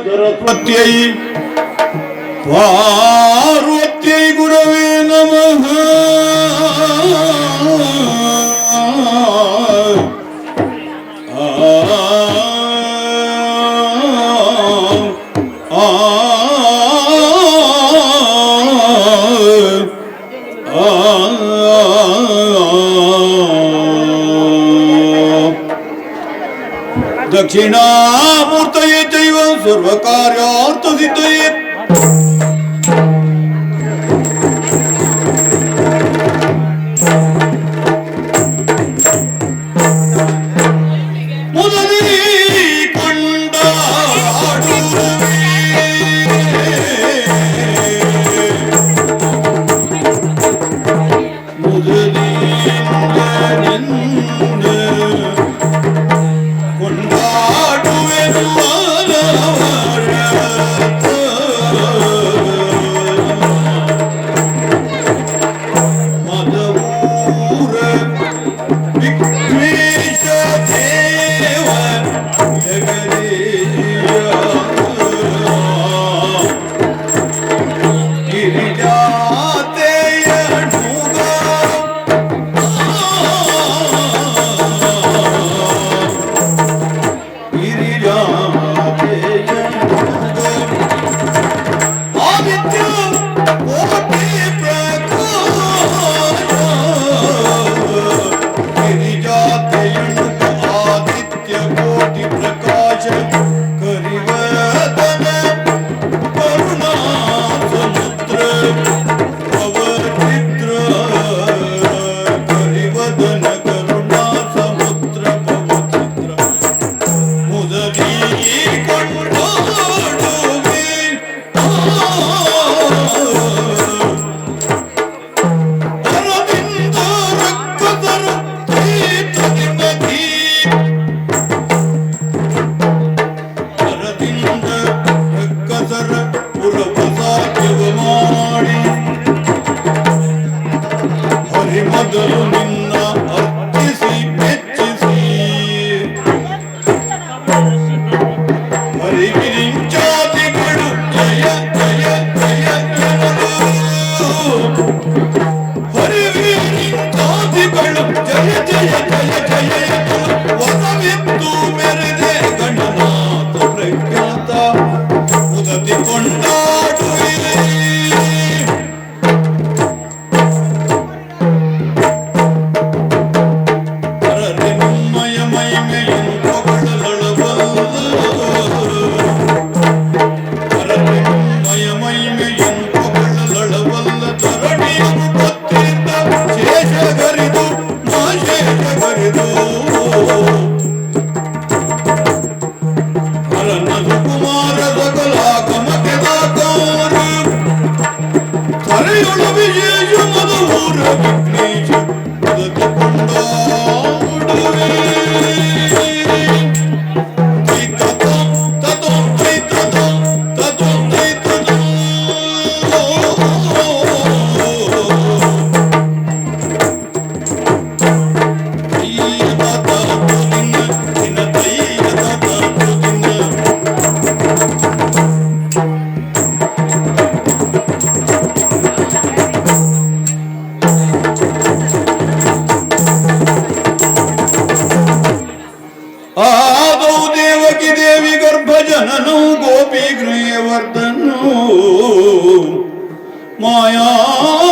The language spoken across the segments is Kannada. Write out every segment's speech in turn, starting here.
सरस्वत्यै पार्वत्यै गुरवे नमः। दक्षिणामूर्तये चैव सर्वकार्यार्थसिद्धये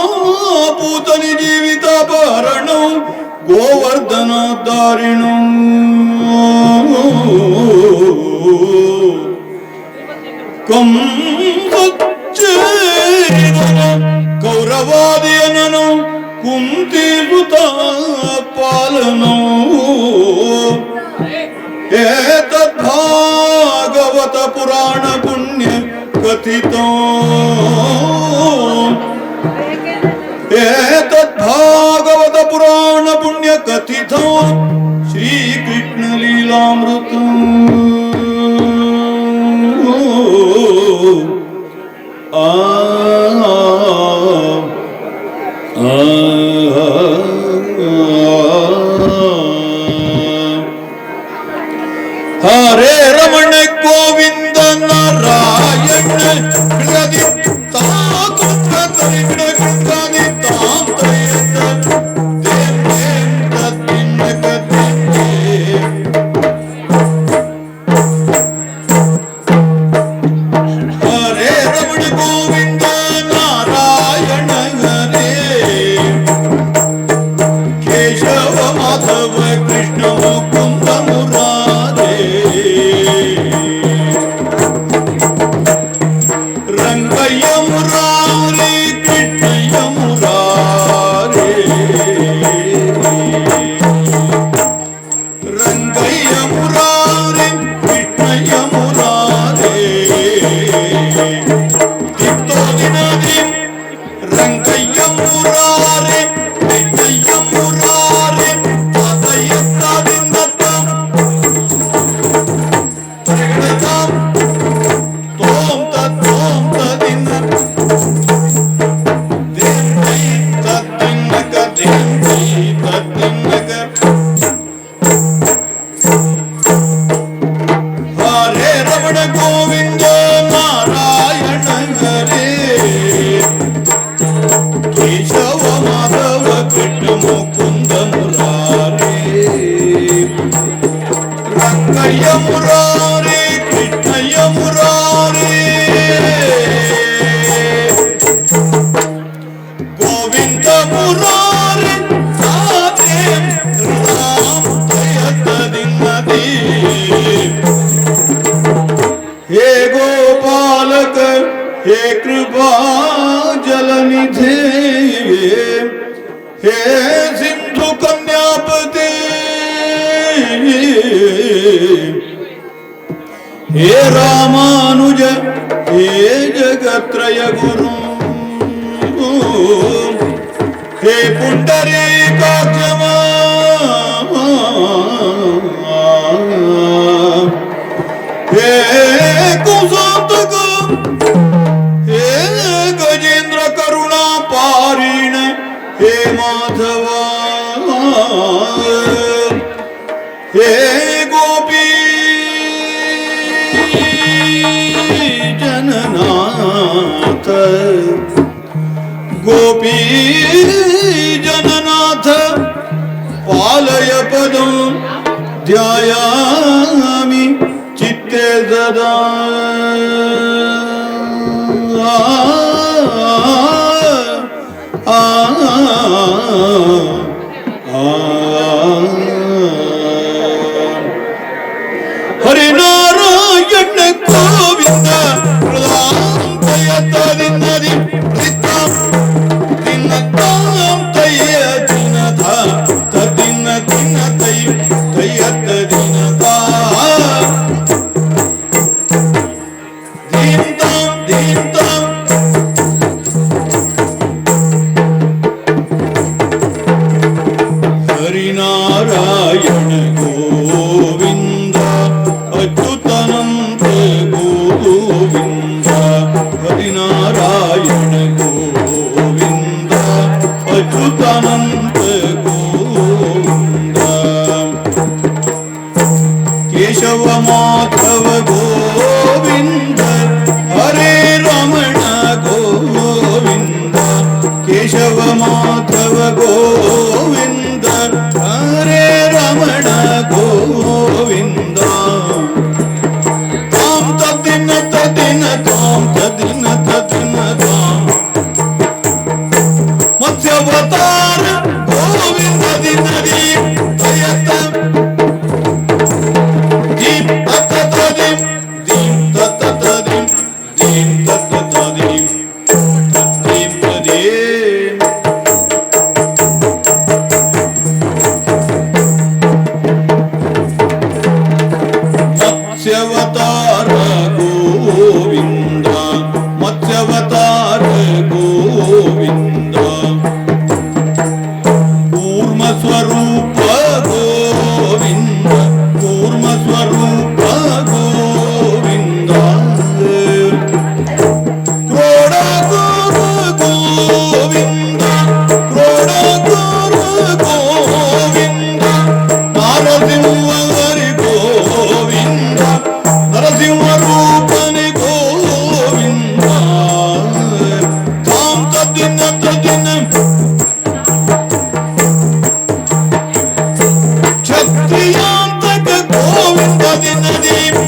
ಮಾಯಾಪೂತನಿ ಜೀವಿತಾಪಹರಣೌ ಗೋವರ್ಧನೋದ್ಧಾರಿಣೌ ಕಂಸಚ್ಚೇದನು ಕೌರವಾದಿಯನನು ಕುಂತಿಸುತ್ತ ಪಾಲನೋ ಏತದ್ಭಾಗವತ ಪುರಾಣ ಪುಣ್ಯ ಕಥಿತೋ ಏತದ್ಭಾಗವತ ಪುರಾಣ ಪುಣ್ಯ ಕಥಿತೋ ಶ್ರೀಕೃಷ್ಣ ಲೀಲಾಮೃತ ಆ ಹರೇ ರಮಣ ಗೋವಿಂದ ನಾರಾಯಣ हे कृपा जलनिधे हे सिंधु कन्यापते हे रामानुज हे जगत्रय गुरु हे पुंडरीकाक्षमा हे कुसुमतक हे गजेंद्र करुणा पारीण हे माधव हे गोपी जननाथ गोपी जननाथ पालय पदं ध्यायामि चित्ते सदा हरिनारायण गोविंद हरिनारायण गोविंद अच्युतानंद गोविंद हरिनारायण गोविंद अच्युतानंद गोविंद केशव माधव गोविंद हरे रमण गोविंद केशव माधव गोविंद हरे रमण गोविंद ताम तदिन तदिन ताम मत्स्यावतार ಮತ್ಸ್ಯವತಾರ ಗೋವಿಂದ ಮತ್ಸ್ಯವತಾರ ಗೋವಿಂದ ಕೂರ್ಮ ಸ್ವರೂಪ ಗೋವಿಂದ ಕೂರ್ಮ ಸ್ವರೂಪ ಗೋವಿಂದ ಕ್ರೋಡ ಗುರು ಗೋವಿಂದ ಕ್ರೋಡ ಗುರು ಗೋವಿಂದ ನರಸಿಂಹ ಹರಿ ಗೋವಿಂದ ನರಸಿಂಹ ರೂಪನೆ ಗೋವಿಂದ ತಾಂ ತದಿನ ತದಿನ ಕ್ಷತ್ರಿಯಾಂತಕ ಗೋವಿಂದ ದಿನ ದೀಪ್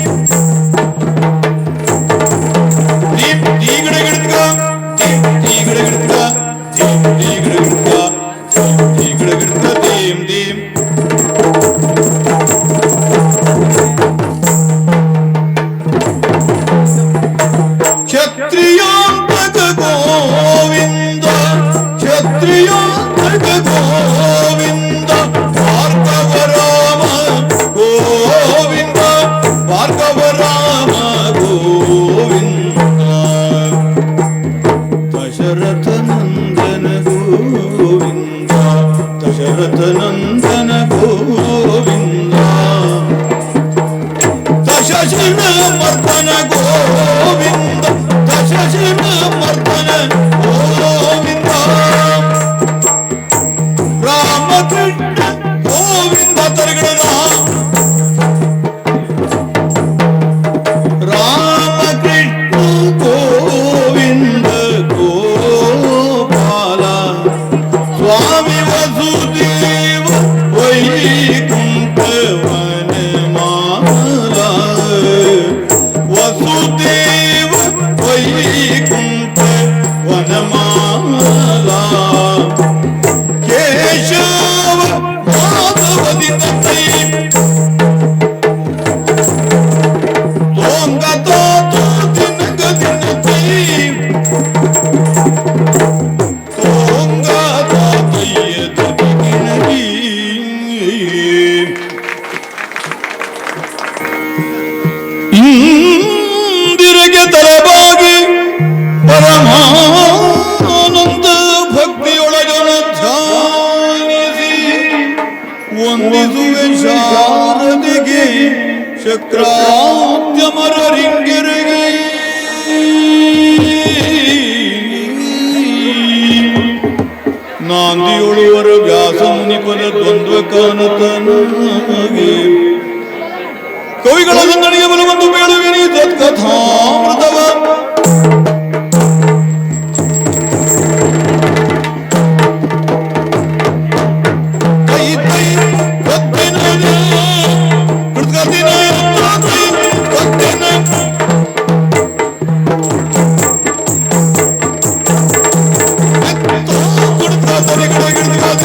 ದೀಪ್ ದೀಗಡ ಗಿಡಕ ದೀಪ್ ದೀಗಡ ಗಿಡಕ ದೀಪ್ ದೀಗಡ ಗಿಡಕ ದೀಪ್ ದೀಗಡ ಗಿಡಕ ದೀಮ್ ದೀಮ್ ಕ್ಷತ್ರಿಯಾಂತಕ ಗೋವಿಂದ ಕ್ಷತ್ರಿಯಾಂತಕ ಗೋವಿಂದ ಭಾರ್ಗವ ರಾಮ ಗೋವಿಂದ ಭಾರ್ಗವ ರಾಮ ಗೋವಿಂದ ದಶರಥ ನಂದನ ಗೋವಿಂದ ದಶರಥ ನಂದನ ಗೋವಿಂದ ದಶಶನ ಮರ್ದನ ಗೋವಿಂದ ದಶಶನ ಮರ್ದನ ಗೋವಿಂದ ರಾಮಕೃಷ್ಣ ಗೋವಿಂದ ತರಗಡ ರಾಮಕೃಷ್ಣ ಗೋವಿಂದ ಗೋಪಾಲ ಸ್ವಾಮಿ ವಸುದೇವ ವೈಕುಂಠ ವನಮಾಲ ವಸುದೇವ ವೈಕುಂಠ ವನಮಾಲ ಕೇಶವ ಮಾಧವದಿ ತೈ ತೋಂಗ ತೋ ದಿನ ಗದಿನ ತೈ ತೋಂಗ ತಯ್ಯ ತದಿಗಿನಗಿ ಇಂದಿರೆಗೆ ತಲೆಬಾಗಿ ಪರಮಾನಂದ ಭಕ್ತಿಯೊಳಗನ ಧ್ಯಾನಿಸಿ ವಂದಿಸುವೆ ಶಾರದೆಗೆ ಶಕ್ರಾತ್ಯಮರರಿಂಗೆರೆಗೆ ನಾಂದಿಯೊಳುವರು ವ್ಯಾಸ ಮುನಿಪನ ದ್ವಂದ್ವ ಕಾನತನಾಗಿ ಕವಿಗಳ ಸಂಗಡಿಗೆ ಬಲವನ್ನು ಬೇಡುವಿನಿ ತತ್ಕಥಾಮೃತವ ಕೈ ಕೈ ಕತ್ತಿನ ಕೃತ್ಕತಿನ ಕೈ ಕತ್ತಿನ ಕುಡ್ಕ ತರಿಗಳ ಗಿಡದ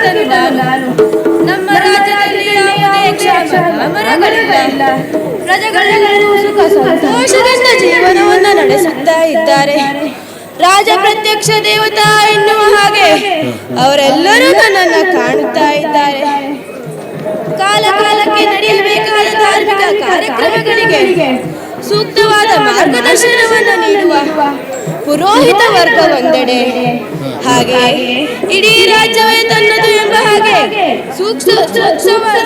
ರೈತನು ನಾನು. ನಮ್ಮ ರಾಜ್ಯದಲ್ಲಿ ಯಾವುದೇ ಕ್ಷಾಮಗಳಿಲ್ಲ. ಪ್ರಜೆಗಳೆಲ್ಲರೂ ಸುಖ ಸಂತೋಷದಿಂದ ಜೀವನವನ್ನು ನಡೆಸುತ್ತಾ ಇದ್ದಾರೆ. ರಾಜ ಪ್ರತ್ಯಕ್ಷ ದೇವತಾ ಎನ್ನುವ ಹಾಗೆ ಅವರೆಲ್ಲರೂ ನನ್ನನ್ನು ಕಾಣುತ್ತಾ ಇದ್ದಾರೆ. ಕಾಲ ಕಾಲಕ್ಕೆ ನಡೆಯಬೇಕಾದ ಧಾರ್ಮಿಕ ಕಾರ್ಯಕ್ರಮಗಳಿಗೆ ಸೂಕ್ತವಾದ ಮಾರ್ಗದರ್ಶನವನ್ನು ನೀಡುವ ಪುರೋಹಿತ ವರ್ಗ ಒಂದೆಡೆ, ಹಾಗೆ ಇಡೀ ರಾಜ್ಯವೇ ತನ್ನದು ಎಂಬ ಹಾಗೆ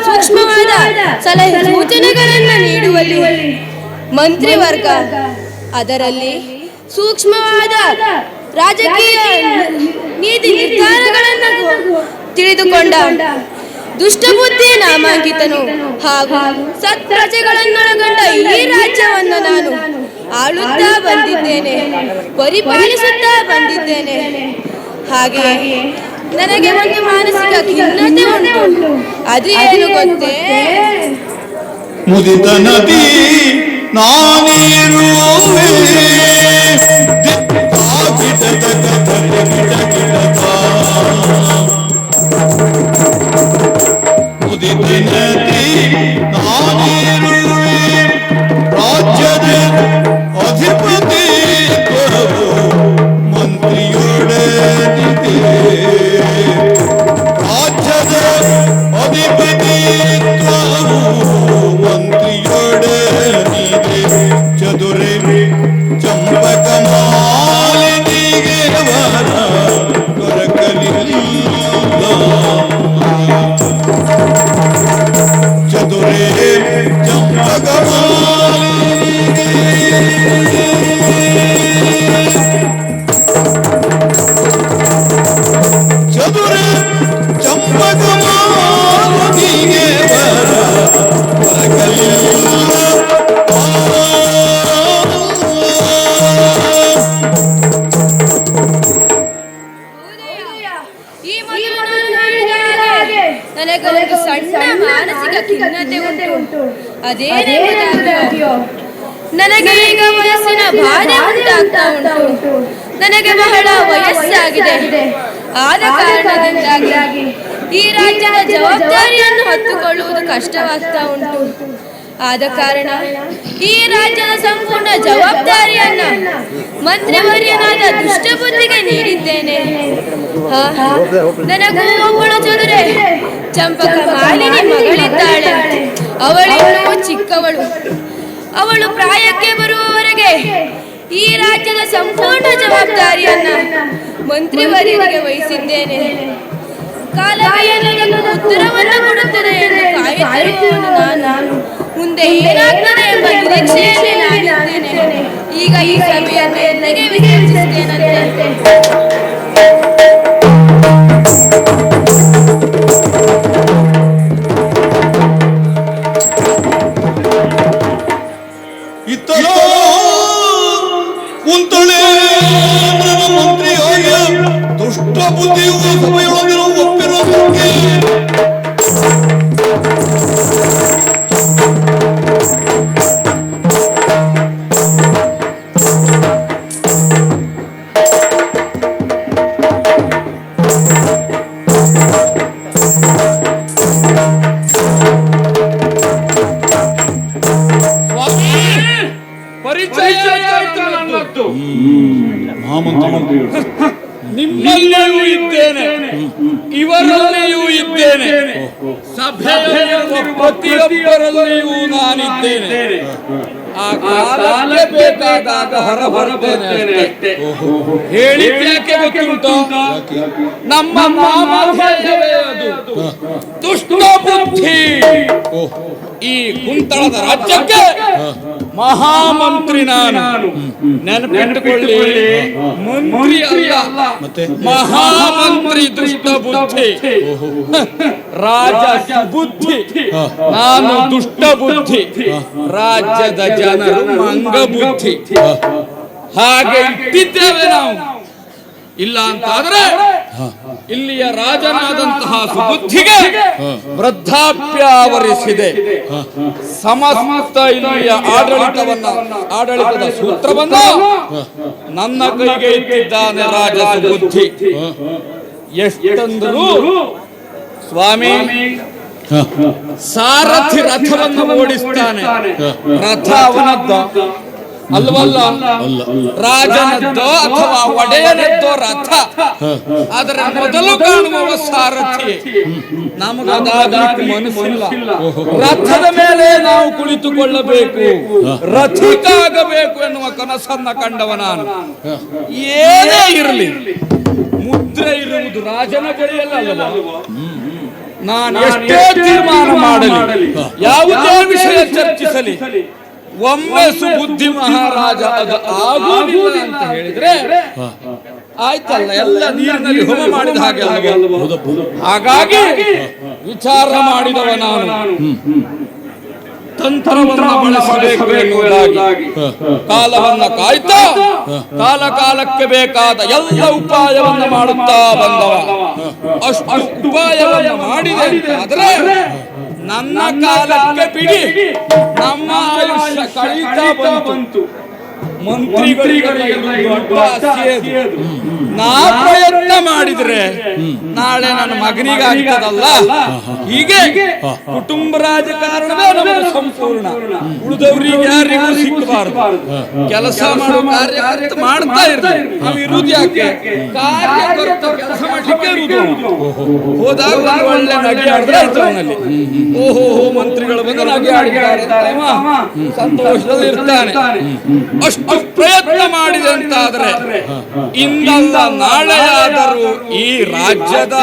ಸೂಕ್ಷ್ಮವಾದ ಸಲಹೆ ಸೂಚನೆಗಳನ್ನು ನೀಡುವಲ್ಲಿ ಮಂತ್ರಿ ವರ್ಗ, ಅದರಲ್ಲಿ ಸೂಕ್ಷ್ಮವಾದ ರಾಜಕೀಯ ನೀತಿ ನಿರ್ಧಾರಗಳನ್ನು ತಿಳಿದುಕೊಂಡ ದುಷ್ಟಬುದ್ಧಿಯ ನಾಮಾಂಕಿತನು ಹಾಗೂ ಸತ್ಪ್ರಜೆಗಳನ್ನೊಳಗೊಂಡ ಈ ರಾಜ್ಯವನ್ನು ನಾನು ಆಳುತ್ತಾ ಬಂದಿದ್ದೇನೆ, ಪರಿಪಾಲಿಸುತ್ತಾ ಬಂದಿದ್ದೇನೆ. ಹಾಗೆ ನನಗೆ ಒಂದು ಮಾನಸಿಕ ಖಿನ್ನತೆ ಉಂಟು. ಅದು ಏನು ಗೊತ್ತೇ? ಮುದಿತ ನದಿ ನಾನಿರುವೆ ಮುದಿತ ನದಿ ನಾನಿರುವೆ ರಾಜ್ಯದ ಅಧಿಪತಿ ಮಂತ್ರಿಯೊಡನಿದೆ. ರಾಜ್ಯದ ಅಧಿಪತಿ ಮಂತ್ರಿಯೊಡನಿದೆ. ಚದುರೆ ಚಂಪಕ ಮಾಲಿನಿಗೆ ವರ ದೊರಕಲಿಲ್ಲ. ಚದುರೆ ಚಂಪಕ ಮಾಲಿನಿಗೆ ಚದುರೆ ಚಂಪಕ ಮಾಲಿನಿಗೆ ವರ ದೊರಕಲಿಲ್ಲ. ನನಗೊಂದು ಸಣ್ಣ ಮಾನಸಿಕ ಖಿನ್ನತೆ ಉಂಟು. ಅದೇನೆಂಬುದಾಗಿಯೋ ನನಗೆ ಈಗ ವಯಸ್ಸಿನ ಬಾಧೆ ಉಂಟಾಗ್ತಾ ಉಂಟು. ನನಗೆ ಬಹಳ ವಯಸ್ಸಾಗಿದೆ. ಆದ ಕಾರಣದಿಂದಾಗಿ ಈ ರಾಜ್ಯದ ಜವಾಬ್ದಾರಿಯನ್ನು ಹೊತ್ತುಕೊಳ್ಳುವುದು ಕಷ್ಟವಾಗ್ತಾ ಉಂಟು. ಆದ ಕಾರಣ ಈ ರಾಜ್ಯದ ಸಂಪೂರ್ಣ ಜವಾಬ್ದಾರಿಯನ್ನ ಮಂತ್ರಿವರ್ಯನಾದ ದುಷ್ಟಬುದ್ಧಿಗೆ ನೀಡಿದ್ದೇನೆ. ನನಗೂ ಒಬ್ಬಳು ಚದುರೆ ಚಂಪಕ ಮಾಲಿನಿ ಮಗಳಿದ್ದಾಳೆ. ಅವಳಿನ್ನೂ ಚಿಕ್ಕವಳು. ಅವಳು ಪ್ರಾಯಕ್ಕೆ ಬರುವವರೆಗೆ ಈ ರಾಜ್ಯದ ಸಂಪೂರ್ಣ ಜವಾಬ್ದಾರಿಯನ್ನ ಮಂತ್ರಿವರ್ಯನಿಗೆ ವಹಿಸಿದ್ದೇನೆ. ಕಾಲವೇ ಎಲ್ಲದಕ್ಕೂ ಉತ್ತರವನ್ನು ಕೊಡುತ್ತದೆ ಎಂದು ಕಾಯುತ್ತಿರುವವನು ನಾನು. ಮುಂದೆ ಏನಾಗ್ತದೆ ಎಂಬ ನಿರೀಕ್ಷೆಯಲ್ಲಿ ನಾನಿದ್ದೇನೆ. ಈಗ ಈ ಸಭೆಯನ್ನು ಎಲ್ಲಿಗೆ ವಿಸರ್ಜಿಸುತ್ತೇನಂತೆ. ಇತ್ತಲೋ ಕುಂತಳೆ ಮಂತ್ರಿಯಾಗಿ ದುಷ್ಟ ಬುದ್ಧಿಯು ಸಭೆಯೊಳಗಿರೋ ಒಪ್ಪಿರೋದಕ್ಕೆ ನಿಮ್ಮಲ್ಲಿಯೂ ಇದ್ದೇನೆ, ಇವರಲ್ಲಿಯೂ ಇದ್ದೇನೆ, ಸಭೆಯಲ್ಲಿರುವ ಪ್ರತಿಯೊಬ್ಬರಲ್ಲಿಯೂ ನಾನಿದ್ದೇನೆ. ಆ ಕಾಲಕ್ಕೆ ಬೇಕಾದಾಗ ಹೊರಬರುತ್ತೇನೆ ಅಷ್ಟೇ. ಹೇಳಿದ್ದೇಕೆ ಗೊತ್ತುಂಟು? ನಮ್ಮ ಮಾಮೂಲವೇ ಅದು ದುಷ್ಟ ಬುದ್ಧಿ. ಈ ಕುಂತಳದ ರಾಜ್ಯಕ್ಕೆ ಮಹಾಮಂತ್ರಿ ನಾನು. ನೆನಪಿಟ್ಟುಕೊಳ್ಳಿ, ಮಂತ್ರಿ ಅಲ್ಲ, ಮಹಾಮಂತ್ರಿ ದುಷ್ಟ ಬುದ್ಧಿ. ರಾಜ ಬುದ್ಧಿ, ನಾನು ದುಷ್ಟ ಬುದ್ಧಿ. ರಾಜ್ಯದ ಜನರು ಮಂಗ ಬುದ್ಧಿ. ಹಾಗೆ ಇಟ್ಟಿದ್ದೇವೆ ನಾವು. ಇಲ್ಲ ಅಂತಾದ್ರೆ ಇಲ್ಲಿಯ ರಾಜನಾದಂತಹ ಸುಬುದ್ಧಿಗೆ ವೃದ್ಧಾಪ್ಯ ಆವರಿಸಿದೆ. ಸಮಸ್ತ ಇಲ್ಲಿಯ ಆಡಳಿತದ ಸೂತ್ರವನ್ನು ನನ್ನ ಕೈಗೆ ಇಟ್ಟಿದ್ದಾನೆ ರಾಜ ಸುಬುದ್ಧಿ. ಎಷ್ಟಂದರೂ ಸ್ವಾಮಿ, ಸಾರಥಿ ರಥವನ್ನು ಓಡಿಸ್ತಾನೆ. ರಥ ಅವನದ್ದೋ ಅಲ್ವಲ್ಲ, ರಾಜನದ್ದೋ ಅಥವಾ ಒಡೆಯನದ್ದೋ ರಥ. ಆದರೆ ಮೊದಲು ಕಾಣುವ ಸಾರಥಿ. ನಮಗದಾಗಲಿಕ್ಕೆ ಮನಸ್ಸಿಲ್ಲ. ರಥದ ಮೇಲೆ ನಾವು ಕುಳಿತುಕೊಳ್ಳಬೇಕು, ರಥಿಕಾಗಬೇಕು ಎನ್ನುವ ಕನಸನ್ನ ಕಂಡವ ನಾನು. ಏನೇ ಇರಲಿ, ಮುದ್ರೆ ಇರುವುದು ರಾಜನ ಬಳಿಯಲ್ಲ ಅಲ್ವಾ? ನಾನು ಎಷ್ಟೇ ತೀರ್ಮಾನ ಮಾಡಲಿ, ಯಾವುದೇ ವಿಷಯ ಚರ್ಚಿಸಲಿ, ಒಮ್ಮೆ ಸುಬುದ್ಧಿ ಮಹಾರಾಜ ಅದು ಆಗುವುದಿಲ್ಲ ಅಂತ ಹೇಳಿದ್ರೆ ಆಯ್ತಲ್ಲ, ಎಲ್ಲ ನೀರಿನಲ್ಲಿ ಹೋಮ ಮಾಡಿದ ಹಾಗೆ ಅಲ್ವಾ? ಹಾಗಾಗಿ ವಿಚಾರ ಮಾಡಿದವ ನಾನು ತಂತ್ರವನ್ನು ಬಳಸಬೇಕು ಎನ್ನುವುದಾಗಿ ಕಾಲವನ್ನ ಕಾಯ್ತಾ ಕಾಲ ಕಾಲಕ್ಕೆ ಬೇಕಾದ ಎಲ್ಲ ಉಪಾಯವನ್ನು ಮಾಡುತ್ತಾ ಬಂದವ. ಅಷ್ಟು ಉಪಾಯವನ್ನು ಮಾಡಿದೆ ಆದ್ರೆ ನನ್ನ ಕಾಲಕ್ಕೆ ಬಿಡಿ, ನಮ್ಮ ಆಯುಷ್ಯ ಕಳೀತಾ ಬಂತು. ಮಂತ್ರಿಗಳಿಗೆ ನಾ ಪ್ರಯತ್ನ ಮಾಡಿದ್ರೆ ನಾಳೆ ನನ್ನ ಮಗನಿಗಾಗ್ತದಲ್ಲ. ಹೀಗೆ ಕುಟುಂಬ ರಾಜಕಾರಣವೇ ನಮಗೆ ಸಂಪೂರ್ಣ, ಉಳಿದವರಿಗೆ ಯಾರಿಗೂ ಸಿಕ್ಕಬಾರದು. ಕೆಲಸ ಮಾಡೋ ಕಾರ್ಯಕರ್ತ ಮಾಡ್ತಾ ಇರ್ತಾರೆ, ನಾವು ಇರುವುದು ಯಾಕೆ? ಕಾರ್ಯಕರ್ತ ಕೆಲಸ ಮಾಡ್ಲಿಕ್ಕೆ ಇರುವುದು. ಹೋದಾಗ ಒಂದು ಒಳ್ಳೆ ನಗೆ ಆಡಿದ್ರೆ ಆಯ್ತು ಅವನಲ್ಲಿ. ಓಹೋ, ಮಂತ್ರಿಗಳು ಬಂದು ನಗೆ ಆಡಿದ್ದಾರೆ, ಸಂತೋಷದಲ್ಲಿ ಇರ್ತಾನೆ. ಅಷ್ಟು ಪ್ರಯತ್ನ ಮಾಡಿದೆ ಅಂತಾದ್ರೆ ಇಂದಲ್ಲ ನಾಳೆಯಾದರೂ ಈ ರಾಜ್ಯದ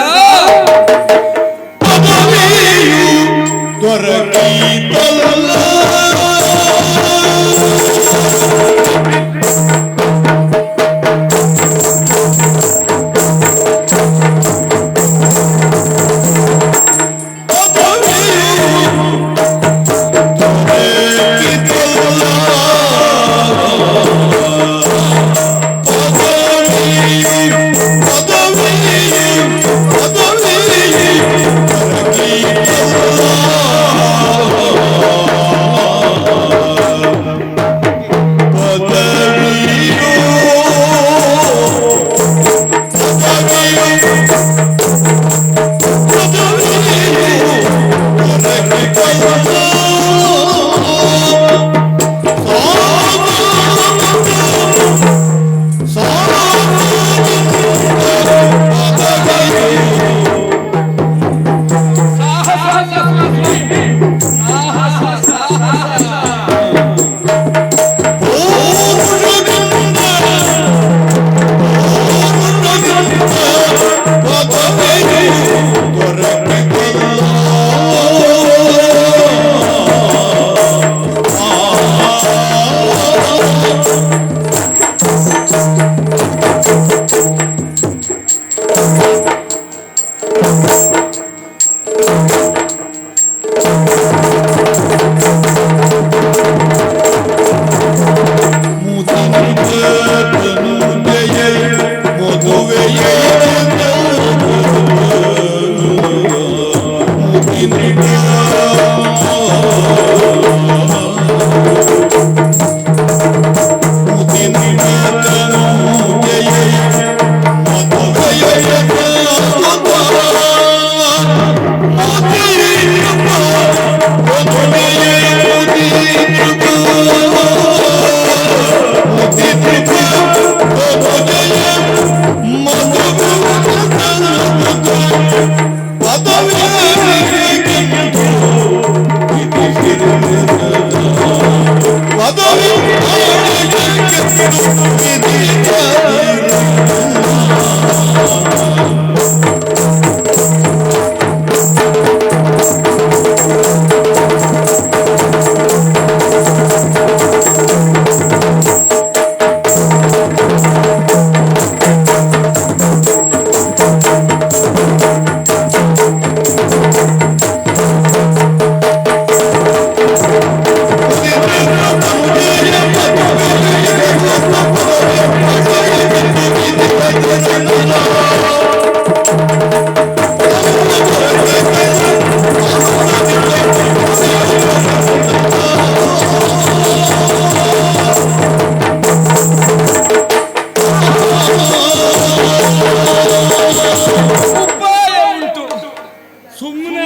ಸುಮ್ಮನೆ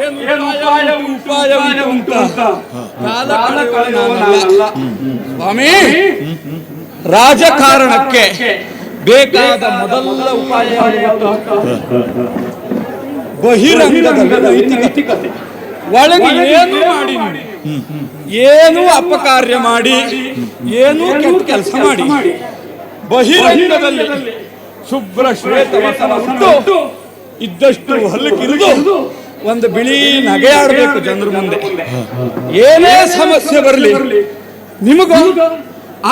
ಏನು ಉಪಾಯ ಉಂಟು ಅಂತ ಕಾಲ ಕಳೆಯುವವನಲ್ಲ. ಸ್ವಾಮಿ, ರಾಜಕಾರಣಕ್ಕೆ ಬೇಕಾದ ಮೊದಲ ಉಪಾಯ ಬಹಿರಂಗದ ನೈತಿಕತೆ. ಒಳಗೆ ಏನು ಮಾಡಿ, ಏನು ಅಪಕಾರ್ಯ ಮಾಡಿ, ಏನು ಕೆಟ್ಟ ಕೆಲಸ ಮಾಡಿ, ಬಹಿರಂಗದಲ್ಲಿ ಶುಭ್ರ ಶ್ವೇತ ವಸನ ಉಂಟು ಇದ್ದಷ್ಟು ಹಲ್ಲು ಕಿರಿದು ಒಂದು ಬಿಳಿ ನಗೆಯಾಡಬೇಕು ಜನರ ಮುಂದೆ. ಏನೇ ಸಮಸ್ಯೆ ಬರಲಿ, ನಿಮಗೂ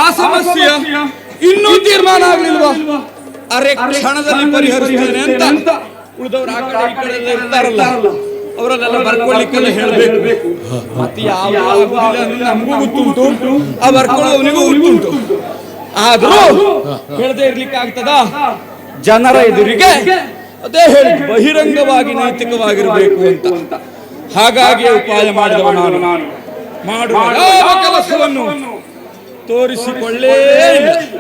ಆ ಸಮಸ್ಯೆ ಇನ್ನೂ ತೀರ್ಮಾನ ಆಗ್ಲಿಲ್ವಾ, ಅರೆ ಕ್ಷಣದಲ್ಲಿ ಪರಿಹರಿಸ್ತೇನೆ ಅಂತ ಉಳಿದವರು ಆ ಕಡೆ ಈ ಕಡೆ ಇರ್ತಾರಲ್ಲ, ಅವರನ್ನೆಲ್ಲ ಬರ್ಕೊಳ್ಳಿಕ್ಕೆಲ್ಲ ಹೇಳಬೇಕು. ಮತ್ತೆ ಯಾವ ನಮಗೂ ಗೊತ್ತುಂಟು, ಆ ಬರ್ಕೊಳ್ಳೋವನಿಗೂ ಗೊತ್ತುಂಟು. ಆದ್ರೂ ಹೇಳದೆ ಇರ್ಲಿಕ್ಕೆ ಆಗ್ತದ? ಜನರ ಎದುರಿಗೆ ಅದೇ ಹೇಳಿ ಬಹಿರಂಗವಾಗಿ ನೈತಿಕವಾಗಿರಬೇಕು ಅಂತ. ಹಾಗಾಗಿ ಉಪಾಯ ಮಾಡಿದವ ನಾನು. ಮಾಡುವ ಯಾವ ಕೆಲಸವನ್ನು ತೋರಿಸಿಕೊಳ್ಳೇ ಇಲ್ಲ.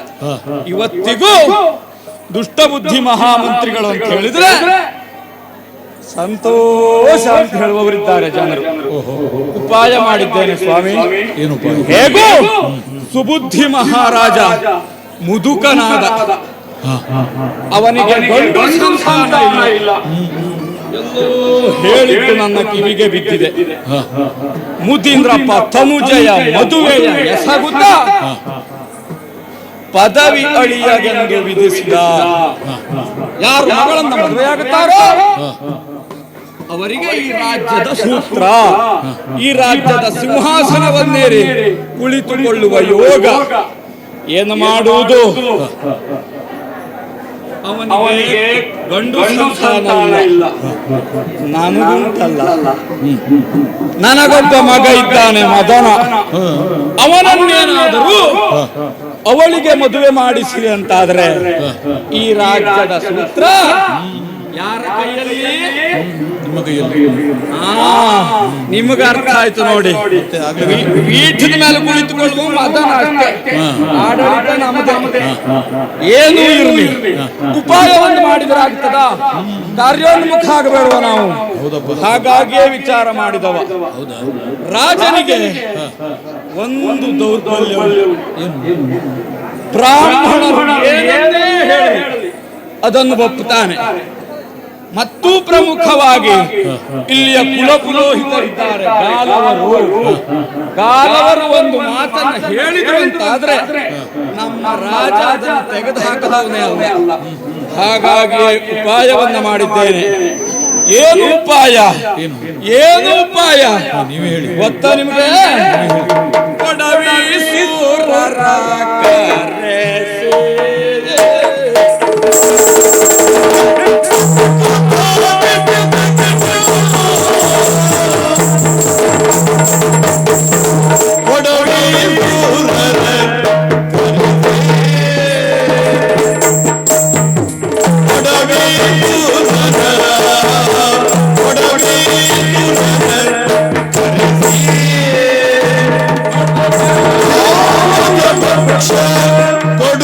ಇವತ್ತಿಗೂ ದುಷ್ಟಬುದ್ಧಿ ಮಹಾಮಂತ್ರಿಗಳು ಅಂತ ಹೇಳಿದ್ರೆ ಸಂತೋಷ ಅಂತ ಹೇಳುವವರಿದ್ದಾರೆ ಜನರು. ಉಪಾಯ ಮಾಡಿದ್ದೇನೆ ಸ್ವಾಮಿ. ಏನು ಉಪಾಯ? ಹೇಗೂ ಸುಬುದ್ಧಿ ಮಹಾರಾಜ ಮುದುಕನಾದ, ಅವನಿಗೆ ಗಂಡು ಸಂತಾನ ಇಲ್ಲ. ಎಲ್ಲೋ ಹೇಳಿದ್ದು ನನ್ನ ಕಿವಿಗೆ ಬಿದ್ದಿದೆ. ಮುದೀಂದ್ರಪ್ಪ ತನುಜಯ ಮದುವೆಯ ಎಸಗುತ್ತ ಪದವಿ ಅಳಿಯಗೆಂದು ವಿಧಿಸಿದ. ಯಾರು ಮಗಳನ್ನ ಮದುವೆಯಾಗುತ್ತಾರೋ ಅವರಿಗೆ ಈ ರಾಜ್ಯದ ಸೂತ್ರ, ಈ ರಾಜ್ಯದ ಸಿಂಹಾಸನವನ್ನೇರಿ ಕುಳಿತುಕೊಳ್ಳುವ ಯೋಗ. ಏನು ಮಾಡುವುದು? ಅವನಿಗೆ ಗಂಡು ಸಂತಾನ ಇಲ್ಲ, ನನಗುಂಟಲ್ಲ. ನನಗೊಬ್ಬ ಮಗ ಇದ್ದಾನೆ ಮದನ. ಅವನನ್ನೇನಾದರೂ ಅವಳಿಗೆ ಮದುವೆ ಮಾಡಿಸಿ ಅಂತಾದ್ರೆ ಈ ರಾಜ್ಯದ ಸೂತ್ರ ಯಾರ ಕೈಯಲ್ಲಿ? ನಿಮ್ಮ ಕೈಯಲ್ಲಿ. ನಿಮಗೆ ಅರ್ಥ ಆಯ್ತು ನೋಡಿ. ಪೀಠದ ಮೇಲೆ ಕುಳಿತುಕೊಳ್ಳುವ ಮದನ ಅಷ್ಟೇ, ಆಡಳಿತ ನಮ್ಮದೇ. ಏನೂ ಇರಲಿ, ಉಪಾಯವನ್ನು ಮಾಡಿದ್ರೆ ಆಗ್ತದ? ಕಾರ್ಯೋನ್ಮುಖ ಆಗಬೇಡುವ ನಾವು. ಹಾಗಾಗಿಯೇ ವಿಚಾರ ಮಾಡಿದವ. ರಾಜನಿಗೆ ಒಂದು ದೌರ್ಬಲ್ಯ, ಬ್ರಾಹ್ಮಣರು ಏನನ್ನೇ ಹೇಳಿ ಅದನ್ನು ಒಪ್ಪುತ್ತಾನೆ. ಮತ್ತು ಪ್ರಮುಖವಾಗಿ ಇಲ್ಲಿಯ ಕುಲಪುರೋಹಿತರಿದ್ದಾರೆ ಗಾಲವರು ಒಂದು ಮಾತನ್ನು ಹೇಳಿದ್ರು ಅಂತಾದ್ರೆ ನಮ್ಮ ರಾಜ ಅದನ್ನು ತೆಗೆದುಹಾಕದವನೇ ಅಲ್ಲ. ಹಾಗಾಗಿ ಉಪಾಯವನ್ನು ಮಾಡಿದ್ದೇನೆ. ಏನು ಉಪಾಯ? ಏನು ಉಪಾಯ ನೀವೇ ಹೇಳಿ. ಗೊತ್ತಾ ನಿಮಗೆ? ಕೊಡವಿ ಸೂರರ ಕರೆಸಿ ಕೊಡು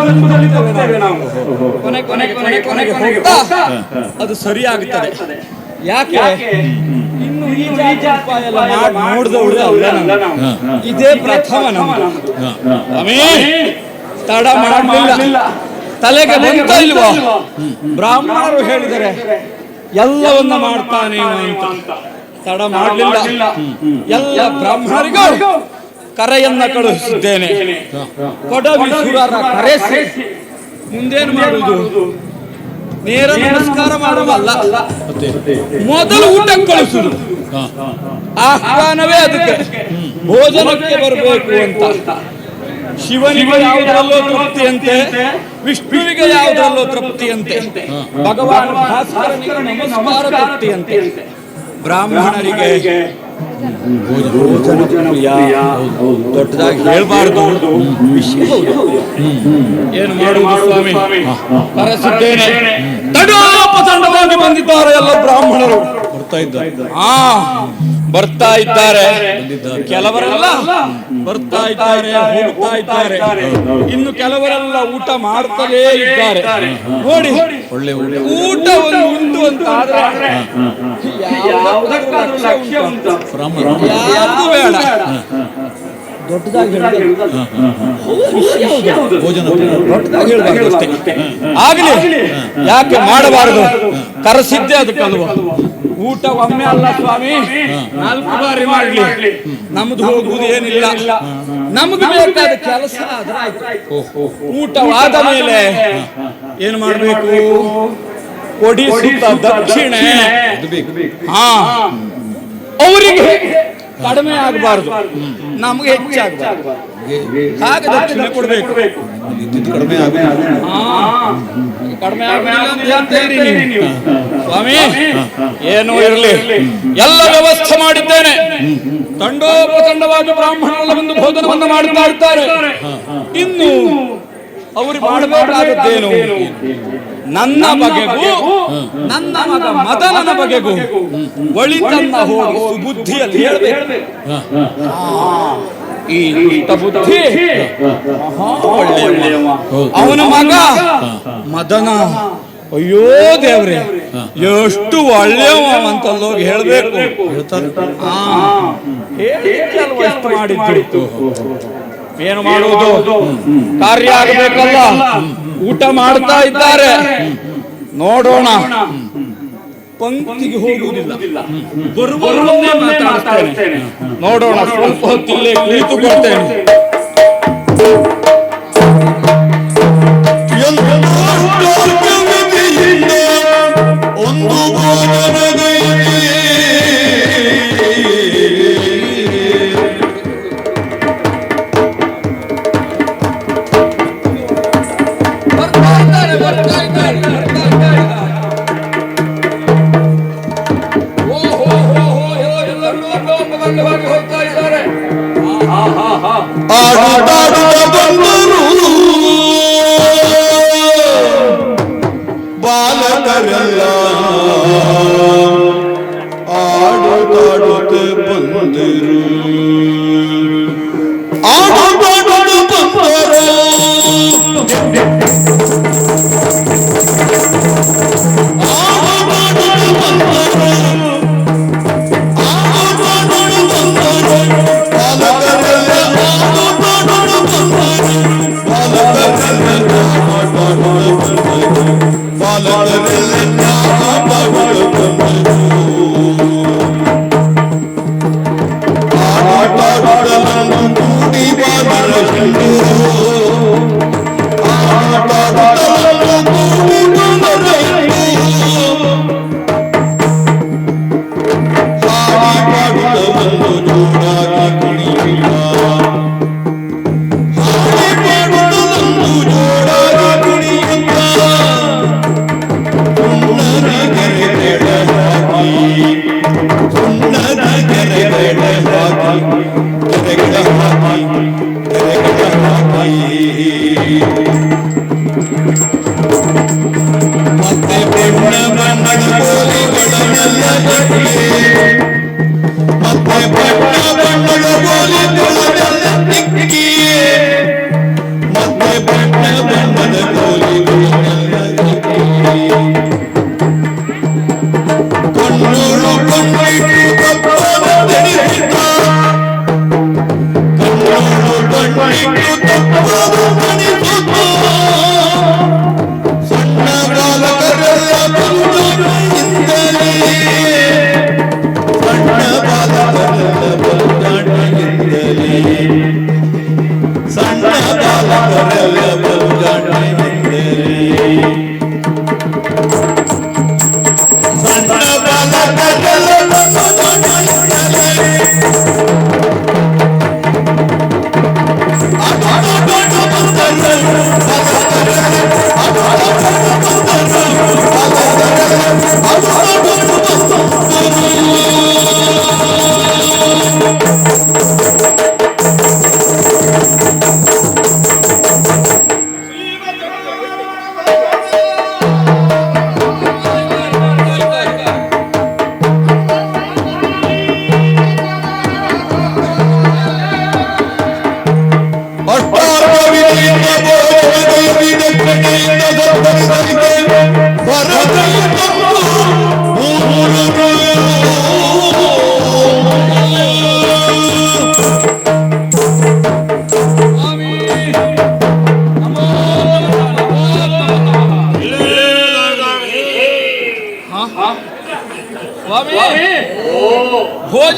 ವೆಚ್ಚದಲ್ಲಿ ತಪ್ಪುತ್ತೇವೆ ನಾವು. ಕೊನೆಗೆ ಹೋಗ್ತಾ ಅದು ಸರಿಯಾಗುತ್ತದೆ. ಯಾಕೆ ಇನ್ನು ಈ ಜಾತಿ ಉಪಾಯ ಎಲ್ಲ ನೋಡಿದವಳು ಅಲ್ಲ ನಾನು. ಇದೇ ಪ್ರಥಮ ನಮ್ದು. ಸ್ವಾಮಿ ತಡ ಮಾಡಲಿಲ್ಲ. ತಲೆಗೆ ಬಂತ ಇಲ್ವಾ? ಬ್ರಾಹ್ಮಣರು ಹೇಳಿದರೆ ಎಲ್ಲವನ್ನ ಮಾಡ್ತಾನೆ ಅಂತ. ತಡ ಮಾಡಲಿಲ್ಲ. ಎಲ್ಲ ಬ್ರಾಹ್ಮಣರಿಗೂ ಕರೆಯನ್ನ ಕಳುಹಿಸಿದ್ದೇನೆ. ಕೊಡವಿ ಸುರರ ಕರೆಸಿ ಮುಂದೇನು ಮಾಡುವುದು? ನೇರ ನಮಸ್ಕಾರ ಮಾಡುವಲ್ಲ, ಮೊದಲು ಊಟಕ್ಕೆ ಕಳಿಸುವುದು. ಆಹ್ವಾನವೇ ಅದಕ್ಕೆ. ಭೋಜನಕ್ಕೆ ಬರಬೇಕು ಅಂತ. ಶಿವನಿಗೆ ಯಾವುದರಲ್ಲೋ ತೃಪ್ತಿಯಂತೆ, ವಿಷ್ಣುವಿಗೆ ಯಾವುದರಲ್ಲೋ ತೃಪ್ತಿಯಂತೆ, ಭಗವಾನ್ ಭಾಸ್ಕರನಿಗೆ ನಮಸ್ಕಾರ ತೃಪ್ತಿಯಂತೆ, ಬ್ರಾಹ್ಮಣರಿಗೆ ದೊಡ್ಡದಾಗಿ ಹೇಳ್ಬಾರ್ದು ವಿಷಯ. ಏನು ಮಾಡುವುದು ಸ್ವಾಮಿ? ಕರೆಸಿದ್ದೇನೆ. ತಂಡೋಪತಂಡವಾಗಿ ಬಂದಿದ್ದಾರೆ ಎಲ್ಲ ಬ್ರಾಹ್ಮಣರು. ಬರ್ತಾ ಇದ್ದಾರೆ. ಕೆಲವರೆಲ್ಲ ಬರ್ತಾ ಇದ್ದಾರೆ, ಹೋಗ್ತಾ ಇದ್ದಾರೆ. ಇನ್ನು ಕೆಲವರೆಲ್ಲ ಊಟ ಮಾಡ್ತಲೇ ಇದ್ದಾರೆ. ನೋಡಿ, ಒಳ್ಳೆ ಊಟ ಉಂಟು ಅಂತ ಆದ್ರೆ ಯಾವುದು ಬೇಡ. ದೊಡ್ಡದಾಗಿ ಆಗಲಿ, ಯಾಕೆ ಮಾಡಬಾರದು? ಕರೆಸಿದ್ದೆ ಅದಕ್ಕಲ್ವ. ಊಟ ಒಮ್ಮೆ ಅಲ್ಲ ಸ್ವಾಮಿ, 4 ಬಾರಿ ಮಾಡ್ಲಿ. ನಮ್ದು ಹೋಗುವುದು ಏನಿಲ್ಲ. ನಮ್ಗೆ ಬೇಕಾದ ಕೆಲಸ ಆದ್ರೆ ಆಯ್ತು. ಊಟವಾದ ಮೇಲೆ ಏನ್ ಮಾಡ್ಬೇಕು? ಕೊಡಿಸುತ್ತ ದಕ್ಷಿಣೆ ಅವರಿಗೆ ಕಡಿಮೆ ಆಗಬಾರ್ದು, ನಮ್ಗೆ ಹೆಚ್ಚಾಗಬಾರ್ದು. ಹಾಗೆ ದಕ್ಷಿಣೆ ಕೊಡ್ಬೇಕು. ಕಡಿಮೆ ಆಗಬೇಕು ಸ್ವಾಮಿ. ಏನೋ ಇರಲಿ, ಎಲ್ಲ ವ್ಯವಸ್ಥೆ ಮಾಡಿದ್ದೇನೆ. ತಂಡೋಪತಂಡವಾಗಿ ಬ್ರಾಹ್ಮಣರೆಲ್ಲ ಬಂದು ಭೋಜನವನ್ನು ಮಾಡುತ್ತಾ ಇರ್ತಾರೆ. ಇನ್ನು ಅವರು ಮಾಡಬೇಕಾದದ್ದೇನು? ನನ್ನ ಬಗೆಗೂ ನನ್ನ ಮಗ ಮದನನ ಬಗೆಗೂ ಒಳಿತನ್ನ ಹೋಗಿ ಸುಬುದ್ಧಿಯಲ್ಲಿ ಹೇಳಬೇಕು. ಈ ಬುದ್ಧಿ ಅವನ ಮಗ ಮದನ, ಅಯ್ಯೋ ದೇವ್ರೆ ಎಷ್ಟು ಒಳ್ಳೆಯವ ಅಂತಲ್ಲೋಗಿ ಹೇಳ್ಬೇಕು. ಮಾಡಿದ್ದು ಏನು ಮಾಡುವುದು? ಕಾರ್ಯ ಆಗಬೇಕಲ್ಲ. ಊಟ ಮಾಡ್ತಾ ಇದ್ದಾರೆ, ನೋಡೋಣ. ಪಂಕ್ತಿಗೆ ಹೋಗುವುದಿಲ್ಲ, ಬರುವವರನ್ನೇ ಮಾತಾಡ್ತೇನೆ. ನೋಡೋಣ, ಸ್ವಲ್ಪ ಹೊತ್ತಿಲ್ಲೇ ಕುಳಿತುಕೊಳ್ತೇನೆ. ಬಾಲಕರೆಲ್ಲ ಆಡುತ್ತಾಡುತ್ತೆ ಬಂದಿರು, ಆಡುತ್ತಾಡುತ್ತ ಬಂದರು. ಮತ್ತೆ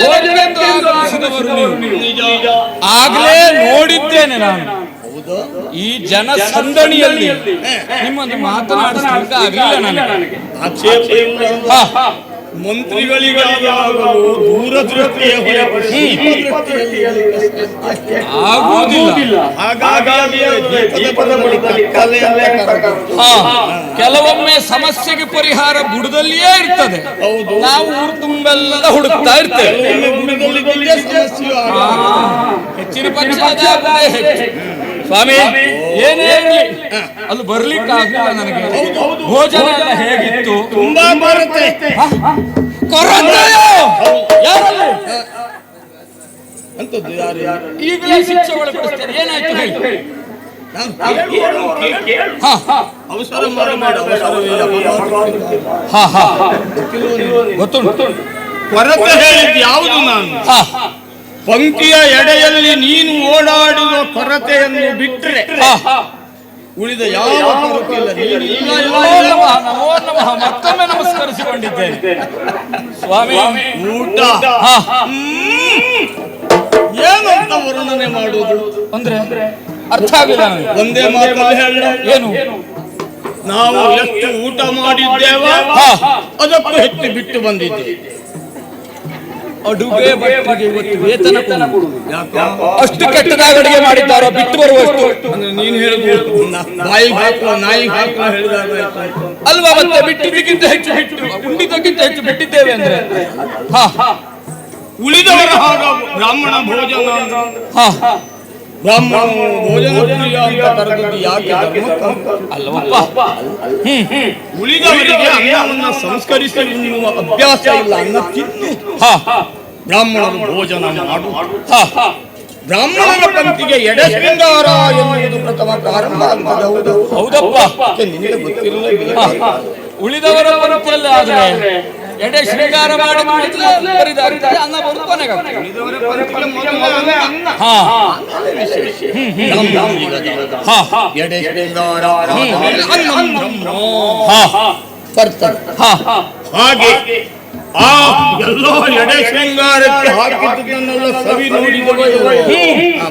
ಭೋಜನಕ್ಕೆಂದು ಆಗಮಿಸಿದವರು ನೀವು. ಆಗ್ಲೇ ನೋಡಿದ್ದೇನೆ ನಾನು ಈ ಜನ ಸಂದಣಿಯಲ್ಲಿ ನಿಮ್ಮನ್ನು ಮಾತನಾಡಿಸ್ಲಿಕ್ಕೆ ಆಗಲಿಲ್ಲ ನನಗೆ. ಮಂತ್ರಿಗಳಿಗಾಗಲು ದೂರದೃಷ್ಟಿಯ ಆಗುವುದಿಲ್ಲ. ಹಾಗಾಗಿ ಕೆಲವೊಮ್ಮೆ ಸಮಸ್ಯೆಗೆ ಪರಿಹಾರ ಬುಡದಲ್ಲಿಯೇ ಇರ್ತದೆ. ನಾವು ಊರು ತುಂಬೆಲ್ಲ ಹುಡುಕ್ತಾ ಇರ್ತೇವೆ. ಹೆಚ್ಚಿನ ಪಕ್ಷ ಅದಾಗುವುದೇ ಹೆಚ್ಚು. ಸ್ವಾಮಿ ಏನೇ ಇರಲಿ ಅದು ಬರ್ಲಿಕ್ಕೆ ಆಗಲಿಲ್ಲ ನನಗೆ. ಭೋಜನ ಎಲ್ಲ ಹೇಗಿತ್ತು? ತುಂಬಾ ಬರುತ್ತೆ. ಈಗಲೇ ಶಿಕ್ಷೆ ಒಳಪಡಿಸ್ತೇನೆ. ಏನಾಯ್ತು ಹೇಳಿ? ಅವಸರ ಮಾಡಬೇಡ. ಗೊತ್ತುಂಟು. ಕೊರತೆ ಹೇಳಿದ್ದು ಯಾವುದು? ನಾನು ಪಂಕ್ತಿಯ ಎಡೆಯಲ್ಲಿ ನೀನು ಓಡಾಡುವ ಕೊರತೆಯನ್ನು ಬಿಟ್ಟರೆ ಉಳಿದ ಯಾವ ಕೊರತೆ ಇಲ್ಲ. ಮತ್ತೊಮ್ಮೆ ನಮಸ್ಕರಿಸಿಕೊಂಡಿದ್ದೇನೆ ಸ್ವಾಮಿ. ಊಟ ಏನು ಅಂತ ವರ್ಣನೆ ಮಾಡುವುದು ಅಂದ್ರೆ ಅರ್ಥ ಆಗಿಲ್ಲ ನನಗೆ. ಒಂದೇ ಮಾತಲ್ಲಿ ಹೇಳ. ಏನು? ನಾವು ಎಷ್ಟು ಊಟ ಮಾಡಿದ್ದೇವೆ ಅದಕ್ಕೂ ಹೆಚ್ಚು ಬಿಟ್ಟು ಬಂದಿದ್ದೇವೆ. ಅಡುಗೆ ಭಟ್ರಿಗೆ ಇವತ್ತು ವೇತನ ಕೊಡುವುದು. ಅಷ್ಟು ಕೆಟ್ಟದಾಗ ಅಡುಗೆ ಮಾಡಿದ್ದಾರೋ ಬಿಟ್ಟು ಬರುವಷ್ಟು. ಅಂದ್ರೆ ನೀನು ಹೇಳುದು ಬಾಯಿ ಹಾಕುವ ನಾಯಿ ಹಾಕುವ ಹೇಳಿದಾಗ ಅಲ್ವಾ? ಮತ್ತೆ ಬಿಟ್ಟಿದ್ದಕ್ಕಿಂತ ಹೆಚ್ಚು ಉಂಡಿದ್ದಕ್ಕಿಂತ ಹೆಚ್ಚು ಬಿಟ್ಟಿದ್ದೇವೆ ಅಂದ್ರೆ ಉಳಿದವರ ಹಾಗ ಬ್ರಾಹ್ಮಣ ಭೋಜನ ಬ್ರಾಹ್ಮಣ ಭೋಜನ ಪ್ರಿಯ ಅಂತ ಕರೆದದ್ದು ಯಾಕೆ? ಅಲ್ವಪ್ಪ. ಉಳಿದವರಿಗೆ ಅನ್ನವನ್ನು ಸಂಸ್ಕರಿಸಿ ಉಣ್ಣುವ ಅಭ್ಯಾಸ ಇಲ್ಲ. ಅನ್ನ ತಿನ್ನು ಬ್ರಾಹ್ಮಣರು ಭೋಜನ ಮಾಡು. ಬ್ರಾಹ್ಮಣನ ಪಂಕ್ತಿಗೆ ಎಡೆ ಶೃಂಗಾರ ಎನ್ನುವುದು ಪ್ರಥಮ ಪ್ರಾರಂಭ ಆಗ್ತದೆ. ಹೌದಪ್ಪ. ನಿನಗೆ ಗೊತ್ತಿರಲಿಲ್ಲ. ಉಳಿದವರ ಪಂಕ್ತಿಯಲ್ಲಿ ಆದ್ರೆ ಎಡೆ ಶೃಂಗಾರ ಮಾಡಿ ಬರಿದಾಗ್ತದೆ. ಅನ್ನ ಬರು ಕೊನೆಗಾಗ್ತದೆ. ಎಡೆ ಶೃಂಗಾರ ಹಾಗೆ ಆ ಎಲ್ಲೋ ಎಡೆ ಶೃಂಗಾರಕ್ಕೆ ಹಾಕಿದ್ದನ್ನೆಲ್ಲ ಸವಿ ನೋಡಿದವ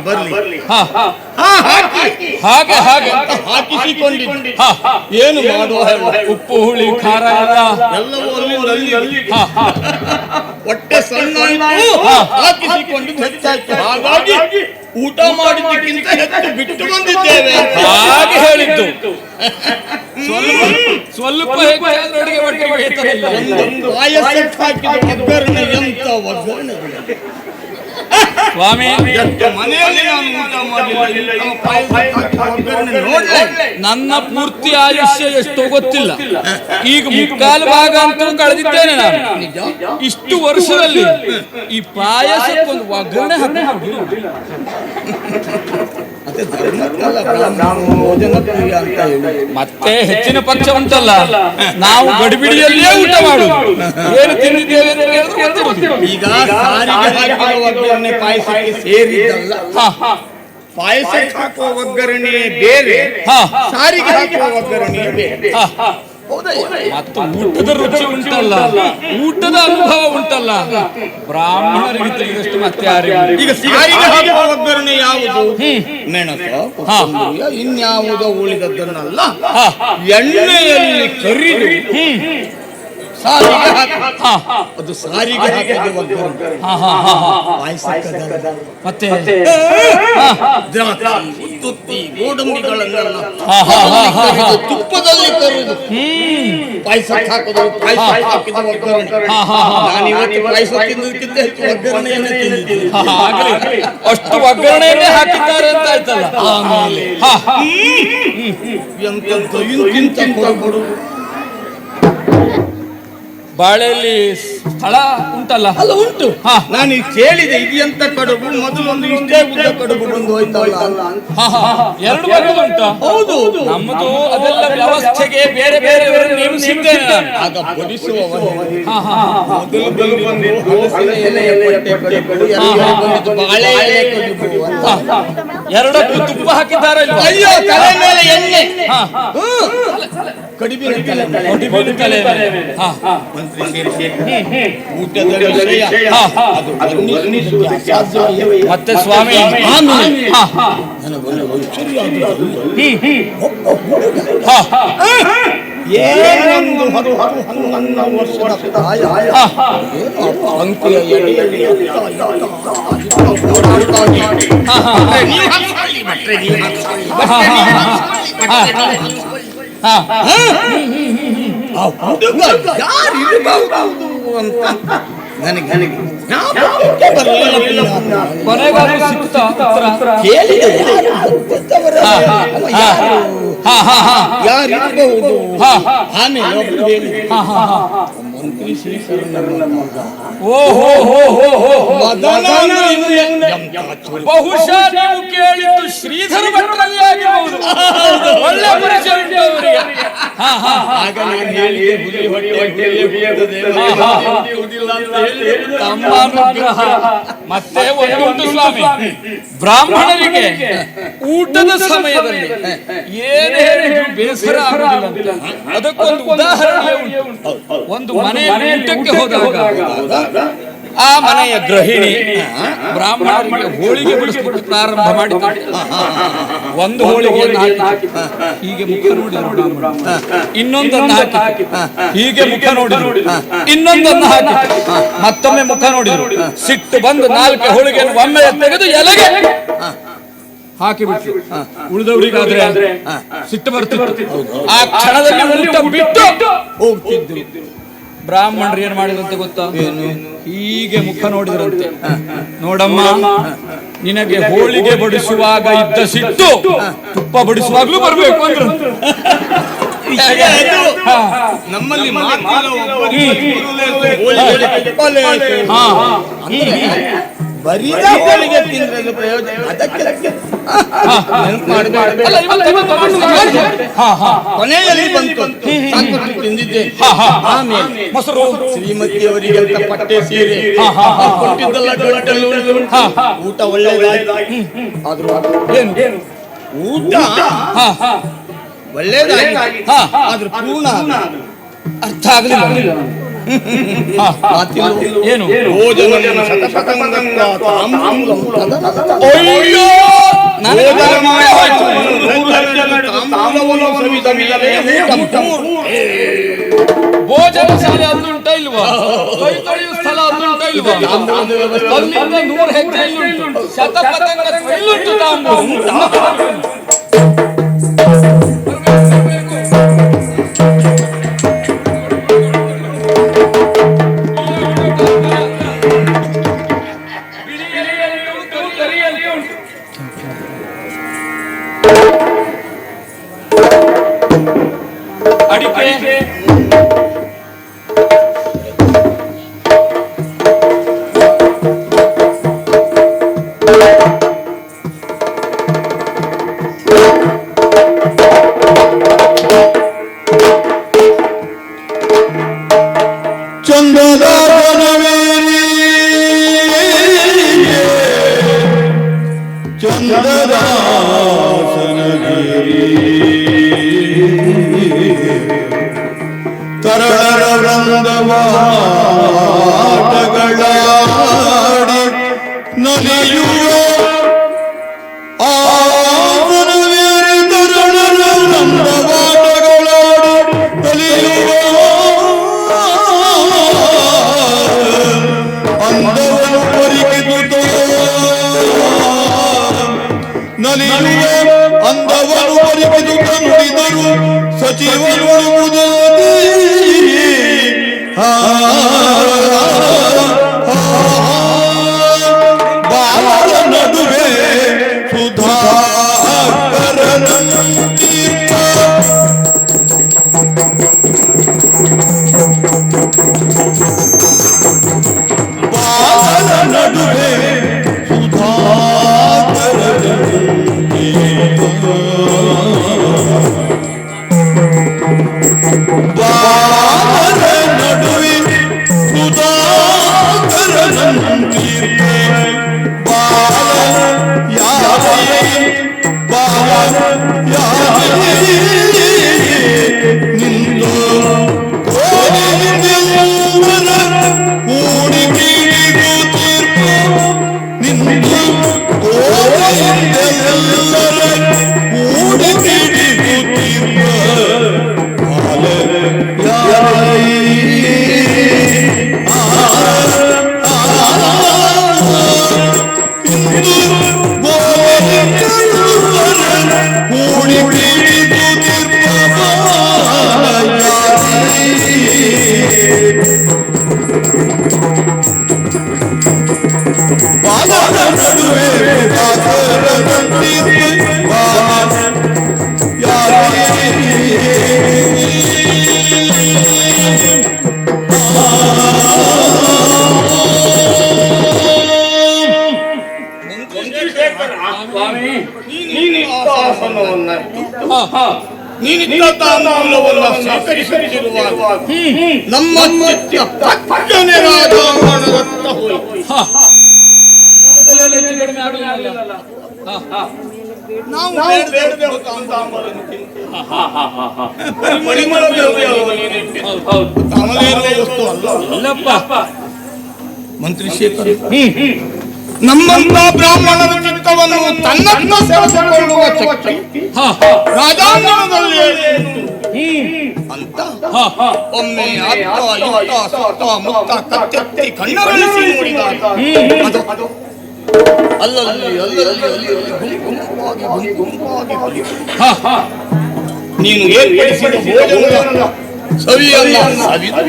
ಬರ್ಲಿ. ಹಾಗೆ ಹಾಗೆ ಹಾಕಿಸಿಕೊಂಡಿದ್ದು ಏನು ಮಾಡುವ? ಉಪ್ಪು ಹುಳಿ ಖಾರ ಎಲ್ಲವೂ ಅಲ್ಲಿ ಹೊಟ್ಟೆ ಸಣ್ಣ ಹಾಕಿಸಿಕೊಂಡು ಹೆಚ್ಚಾಯ್ತು. ಹಾಗಾಗಿ ಊಟ ಮಾಡಿದ್ದಕ್ಕಿಂತ ಹೆಚ್ಚು ಬಿಟ್ಟು ಬಂದಿದ್ದೇವೆ ಹಾಗೆ ಹೇಳಿದ್ದು. ಸ್ವಲ್ಪ ಹೆಚ್ಚಾದ್ರೂ ಅಡುಗೆ ಒಟ್ಟಿಗೆ ವೇತನ ಇಲ್ಲ. ಪಾಯಸಕ್ಕೆ ಹಾಕಿದ ಒಗ್ಗರಣೆ ಎಂತ ಒಗ್ಗರಣೆ ಸ್ವಾಮಿ. ಮನೆಯಲ್ಲಿ ನಾನು ಊಟ ಮಾಡಲಿಲ್ಲ. ನನ್ನ ಪೂರ್ತಿ ಆಯುಷ್ಯ ಎಷ್ಟೋ ಗೊತ್ತಿಲ್ಲ. ಈಗ ಮುಕ್ಕಾಲು ಭಾಗ ಅಂತೂ ಕಳೆದಿದ್ದೇನೆ ನಾನು. ಇಷ್ಟು ವರ್ಷದಲ್ಲಿ ಈ ಪಾಯಸಕ್ಕೊಂದು ಒಗ್ಗರಣೆ ಹಾಕಿಲ್ಲ. ಮತ್ತೆ ಹೆಚ್ಚಿನ ಪಕ್ಷ ಉಂಟಲ್ಲ, ನಾವು ಗಡಿಬಿಡಿಯಲ್ಲೇ ಊಟ ಮಾಡುದು. ಏನು ತಿಂದಿದ್ದೇವೆ ಅಂತ ಹೇಳಿದ್ರೆ ಗೊತ್ತಿರುವುದಿಲ್ಲ. ಈಗ ಸಾರಿಗೆ ಹಾಕುವ ಒಗ್ಗರಣೆ ಪಾಯಸಕ್ಕೆ ಸೇರಿದ್ದಲ್ಲ. ಪಾಯಸಕ್ಕೆ ಹಾಕುವ ಒಗ್ಗರಣೆ ಬೇರೆ, ಸಾರಿಗೆ ಹಾಕುವ ಒಗ್ಗರಣೆ ಬೇರೆ. ಮತ್ತು ಊಟದ ರುಚಿ ಉಂಟಲ್ಲ, ಊಟದ ಅನುಭವ ಉಂಟಲ್ಲ, ಬ್ರಾಹ್ಮಣರಿಗೆ ತಿಳಿದಷ್ಟು ಮತ್ತೆ ಯಾರಿಗೂ. ಈಗ ಸಾರಿಗೆ ಹಾಕುವ ಒಗ್ಗರಣೆ ಯಾವುದು? ಮೆಣಸು, ಕೊತ್ತಂಬರಿಯ, ಇನ್ಯಾವುದೋ ಉಳಿದದ್ದನ್ನಲ್ಲ, ಎಣ್ಣೆಯಲ್ಲಿ ಕರಿದು ಸಾರಿಗೆ ಅದು ಸಾರಿಗೆ ಹಾಕಿದ ಒಗ್ಗರಣೆ. ಮತ್ತೆ ದ್ರಾಕ್ಷಿ, ತುತ್ತಿ, ಗೋಡಂಬಿಗಳನ್ನೆಲ್ಲ ತುಪ್ಪದಲ್ಲಿ ಕರಿದು ಪಾಯಸಕ್ಕೆ ಹಾಕೋದು. ಪಾಯಸ ಹಾಕಿದ ಒಗ್ಗರಣೆ. ನಾನಿವತ್ತು ಪಾಯಸ ತಿನ್ನೋದಕ್ಕಿಂತ ಹೆಚ್ಚು ಒಗ್ಗರಣೆಯನ್ನೇ ತಿಂದಿದ್ದೀನಿ. ಅಷ್ಟು ಒಗ್ಗರಣೆಯನ್ನೇ ಹಾಕಿದ್ದಾರೆ ಅಂತ ಆಯ್ತಲ್ಲ. ಎಂತ ಕೊಡಬಹುದು. ಬಾಳೆಯಲ್ಲಿ ಸ್ಥಳ ಉಂಟಲ್ಲ? ಅಲ್ಲ ಉಂಟು. ನಾನು ಕೇಳಿದೆ ಇದು ಎಂತ ಕಡುಬು, ಮೊದಲೊಂದು ಇಷ್ಟೇ ಉದ್ದ ಕಡುಬು ಬಂದು ಹೋಯ್ತಲ್ಲ. ಎರಡು ಬಗೆದು ಉಂಟು. ಹೌದು, ನಮ್ಮದು ಅದೆಲ್ಲ ವ್ಯವಸ್ಥೆಗೆ ಬೇರೆ ಬೇರೆ ನೇಮಿಸಿದ್ದೇನೆ ನಾನು. ಆಗ ಬಡಿಸುವ ಮೊದಲು ಬಂದು ಹಲಸಿನ ಎಲೆಯ ಪಟ್ಟೆ ಕಡುಬು, ಬಾಳೆ ಎಲೆ ಕಡುಬು ಅಂತ. ಎರಡಕ್ಕೂ ತುಪ್ಪ ಹಾಕಿದ್ದಾರೆ. ಅಯ್ಯೋ, ತಲೆ ಮೇಲೆ ಎಣ್ಣೆ. ಕಡಿಮೆ ತಲೆ ತಲೆ ಮೇಲೆ. ಹಾ, ಮಂತ್ರಿ ಸೇರಿ ಊಟದ ವಿಷಯ ಅದು ವರ್ಣಿಸುವುದಕ್ಕೆ ಅಸಾಧ್ಯವೇ. ಮತ್ತೆ ಸ್ವಾಮಿ ಆಮೇಲೆ ಹಾ, ನನಗೊಂದು ಸರಿಯಾದ ಏನೊಂದು 10-11 ವರ್ಷದ ಪ್ರಾಯ ಅಂಕೆಯ ಎಡೆಯಲ್ಲಿ ಯಾರಿರಬಹುದು ಅಂತ ನನಗೆ ಜ್ಞಾಪಕಕ್ಕೆ ಬರಲಿಲ್ಲ. ಕೊನೆಗಾದ್ರೂ ಸಿಕ್ತಾ ಉತ್ತರ? ಕೇಳಿದೆ ಯಾರಿರಬಹುದು. ಆಮೇಲೆ ಒಬ್ರು ಹೇಳಿದ್ರು, ಮಂತ್ರಿ ಶ್ರೀಕರಣ್ಣನ ಮಗ ಬಹುಶಃ ನೀವು ಕೇಳಿದ್ದು ಶ್ರೀಧರ ಭಟ್ರಲ್ಲಿ ಆಗಿರಬಹುದು. ಒಳ್ಳೆ ಪರಿಚಯ ಉಂಟು ಅವರಿಗೆ. ಆಗ ನಾನು ಹೇಳಿದೆ, ಹುಲಿ ಹೊಟ್ಟೆ ಬೀಳ್ತದೆ, ಬೀಳುವುದಿಲ್ಲ ಅಂತ ಹೇಳಿದೆ. ತಮ್ಮ ಅನುಗ್ರಹ. ಮತ್ತೆ ಒಂದುಂಟು ಸ್ವಾಮಿ, ಬ್ರಾಹ್ಮಣರಿಗೆ ಊಟದ ಸಮಯದಲ್ಲಿ ಏನೇ ಹೇಳಿದ್ರು ಬೇಸರ ಆಗುವುದಿಲ್ಲ ಅಂತ. ಅದಕ್ಕೊಂದು ಉದಾಹರಣೆ ಉಂಟು. ಒಂದು ಮನೆಯಲ್ಲಿ ಊಟಕ್ಕೆ ಹೋದಾಗ ಆ ಮನೆಯ ಗೃಹಿಣಿ ಬ್ರಾಹ್ಮಣರಿಗೆ ಹೋಳಿಗೆ ಬಡಿಸಲಿಕ್ಕೆ ಪ್ರಾರಂಭ ಮಾಡಿದ್ದಾರೆ. ಒಂದು ಹೋಳಿಗೆಯನ್ನು ಹಾಕಿ ಹೀಗೆ ಮುಖ ನೋಡಿದ್ರು ಬ್ರಾಹ್ಮಣ, ಇನ್ನೊಂದನ್ನು ಹಾಕಿ ಹೀಗೆ ಮುಖ ನೋಡಿದ್ರು, ಇನ್ನೊಂದನ್ನು ಹಾಕಿ ಮತ್ತೊಮ್ಮೆ ಮುಖ ನೋಡಿದ್ರು. ಸಿಟ್ಟು ಬಂದು 4 ಹೋಳಿಗೆಯನ್ನು ಒಮ್ಮೆ ತೆಗೆದು ಎಲೆಗೆ ಹಾಕಿಬಿಟ್ರು. ಉಳಿದವರಿಗಾದ್ರೆ ಸಿಟ್ಟು ಬರ್ತಿತ್ತು. ಆ ಕ್ಷಣದಲ್ಲಿ ಊಟ ಬಿಟ್ಟು ಹೋಗ್ತಿದ್ರು. ಬ್ರಾಹ್ಮಣರು ಏನ್ ಮಾಡಿದ್ರಂತೆ ಗೊತ್ತಾ? ಹೀಗೆ ಮುಖ ನೋಡಿದ್ರಂತೆ, ನೋಡಮ್ಮ, ನಿನಗೆ ಹೋಳಿಗೆ ಬಡಿಸುವಾಗ ಇದ್ದ ಸಿಟ್ಟು ತುಪ್ಪ ಬಡಿಸುವಾಗ್ಲೂ ಬರ್ಬೇಕು ಅಂದ್ರು. ನಮ್ಮಲ್ಲಿ ಬರೀದ ಹೋಳಿಗೆ ತಿಂದ್ರೆ ಪ್ರಯೋಜನ, ಅದಕ್ಕೆ ಕೊನೆಯಲ್ಲಿ ಬಂತು. ಸಾಕಷ್ಟು ತಿಂದಿದ್ದೆ. ಆಮೇಲೆ ಮೊಸರು ಶ್ರೀಮತಿಯವರಿಗೆ ಅಂತ ಪಟ್ಟೆ ಸೀರೆ ಕೊಟ್ಟಿದ್ದಲ್ಲ, ಗಂಟಲು ಊಟ ಒಳ್ಳೆಯದಾಗಿ. ಆದ್ರೂ ಏನು ಊಟ ಒಳ್ಳೆಯದಾಗಿ, ಆದ್ರೂ ಪೂರ್ಣ ಅರ್ಥ ಆಗಲಿಲ್ಲ. ಏನು ಭೋಜನ ಶಾಲೆ ಅದುಂಟ ಇಲ್ವಾ? ಕೈ ತೊಳೆಯುವ ಸ್ಥಳ ಅದುಂಟ ಇಲ್ವಾ? ಅಲ್ಲಿಂದ 100 ಹೆಜ್ಜೆ ಇಲ್ಲುಂಟು. ಶತಪಥಂಗ ಇಲ್ಲುಂಟು. ಅಡಿಕೆ ಚಂದದ ಚಂದದ ತರಳರ ವೃಂದವಾಟಗಳಾಡಿ ನಲಿಯುವ ಆವನವೇರಿ ತರಳರ ವೃಂದವಾಟಗಳಾಡಿ ನಲಿಯುವ ಅಂದವನು ಪರಿಕಿದುದು ನಲಿಯುವ ಅಂದವನು ಪರಿಕಿದು ನುಡಿದರು ಸಚಿವರು ಬಾಲರ ನಡುವೆ ಸುಧಾಕರನ ಬಾಲರ ನಡುವೆ ಸುಧಾಕರನ ಬಾಲರ ನಡುವೆ ಸುಧಾಕರನಂತೀರ್ಪೆ ಬಾಲ ಯಾರೇ ಬಾಲ ಯಾರೇ ಬಾಲರ ನಡುವೆ ಬಾಲರಂತಿತ್ತು ನೀನಿದ್ದ ತಾಂಬೂಲವನ್ನು ಸ್ವೀಕರಿಸುತ್ತಿರುವಾಗ ನಮ್ಮ ಪಕ್ಕನೆ ರಾಜಾಂಗಣದತ್ತ ಹೋಯಿತು. ನಾವು ಬೇಡದೆ ತಾಂಬೂಲವನ್ನು ತಿಂತೇವೆ. ತಾಮಲೇರುವ ವಸ್ತು ಅಲ್ಲಪ್ಪ ಮಂತ್ರಿ ಶೇಖರ್. ನಮ್ಮಂತ ಬ್ರಾಹ್ಮಣರ ಚಿತ್ತವನ್ನು ತನ್ನತ್ತ ಸೆಳೆದುಕೊಳ್ಳುವ ಶಕ್ತಿ ರಾಜಾಂಗಣದಲ್ಲಿ ಅಂತ ಒಮ್ಮೆ ಅತ್ತ ಇತ್ತ ಸುತ್ತ ಮುತ್ತ ಕತ್ತೆತ್ತಿ ಕಣ್ಣರಳಿಸಿ ನೋಡಿದಾಗ ಅಲ್ಲಲ್ಲಿ ಗುಂಪಾಗಿ ನೀನು ಏರ್ಪಡಿಸಿದ ಭೋಜನದ ಸವಿಯನ್ನ ಸವಿದು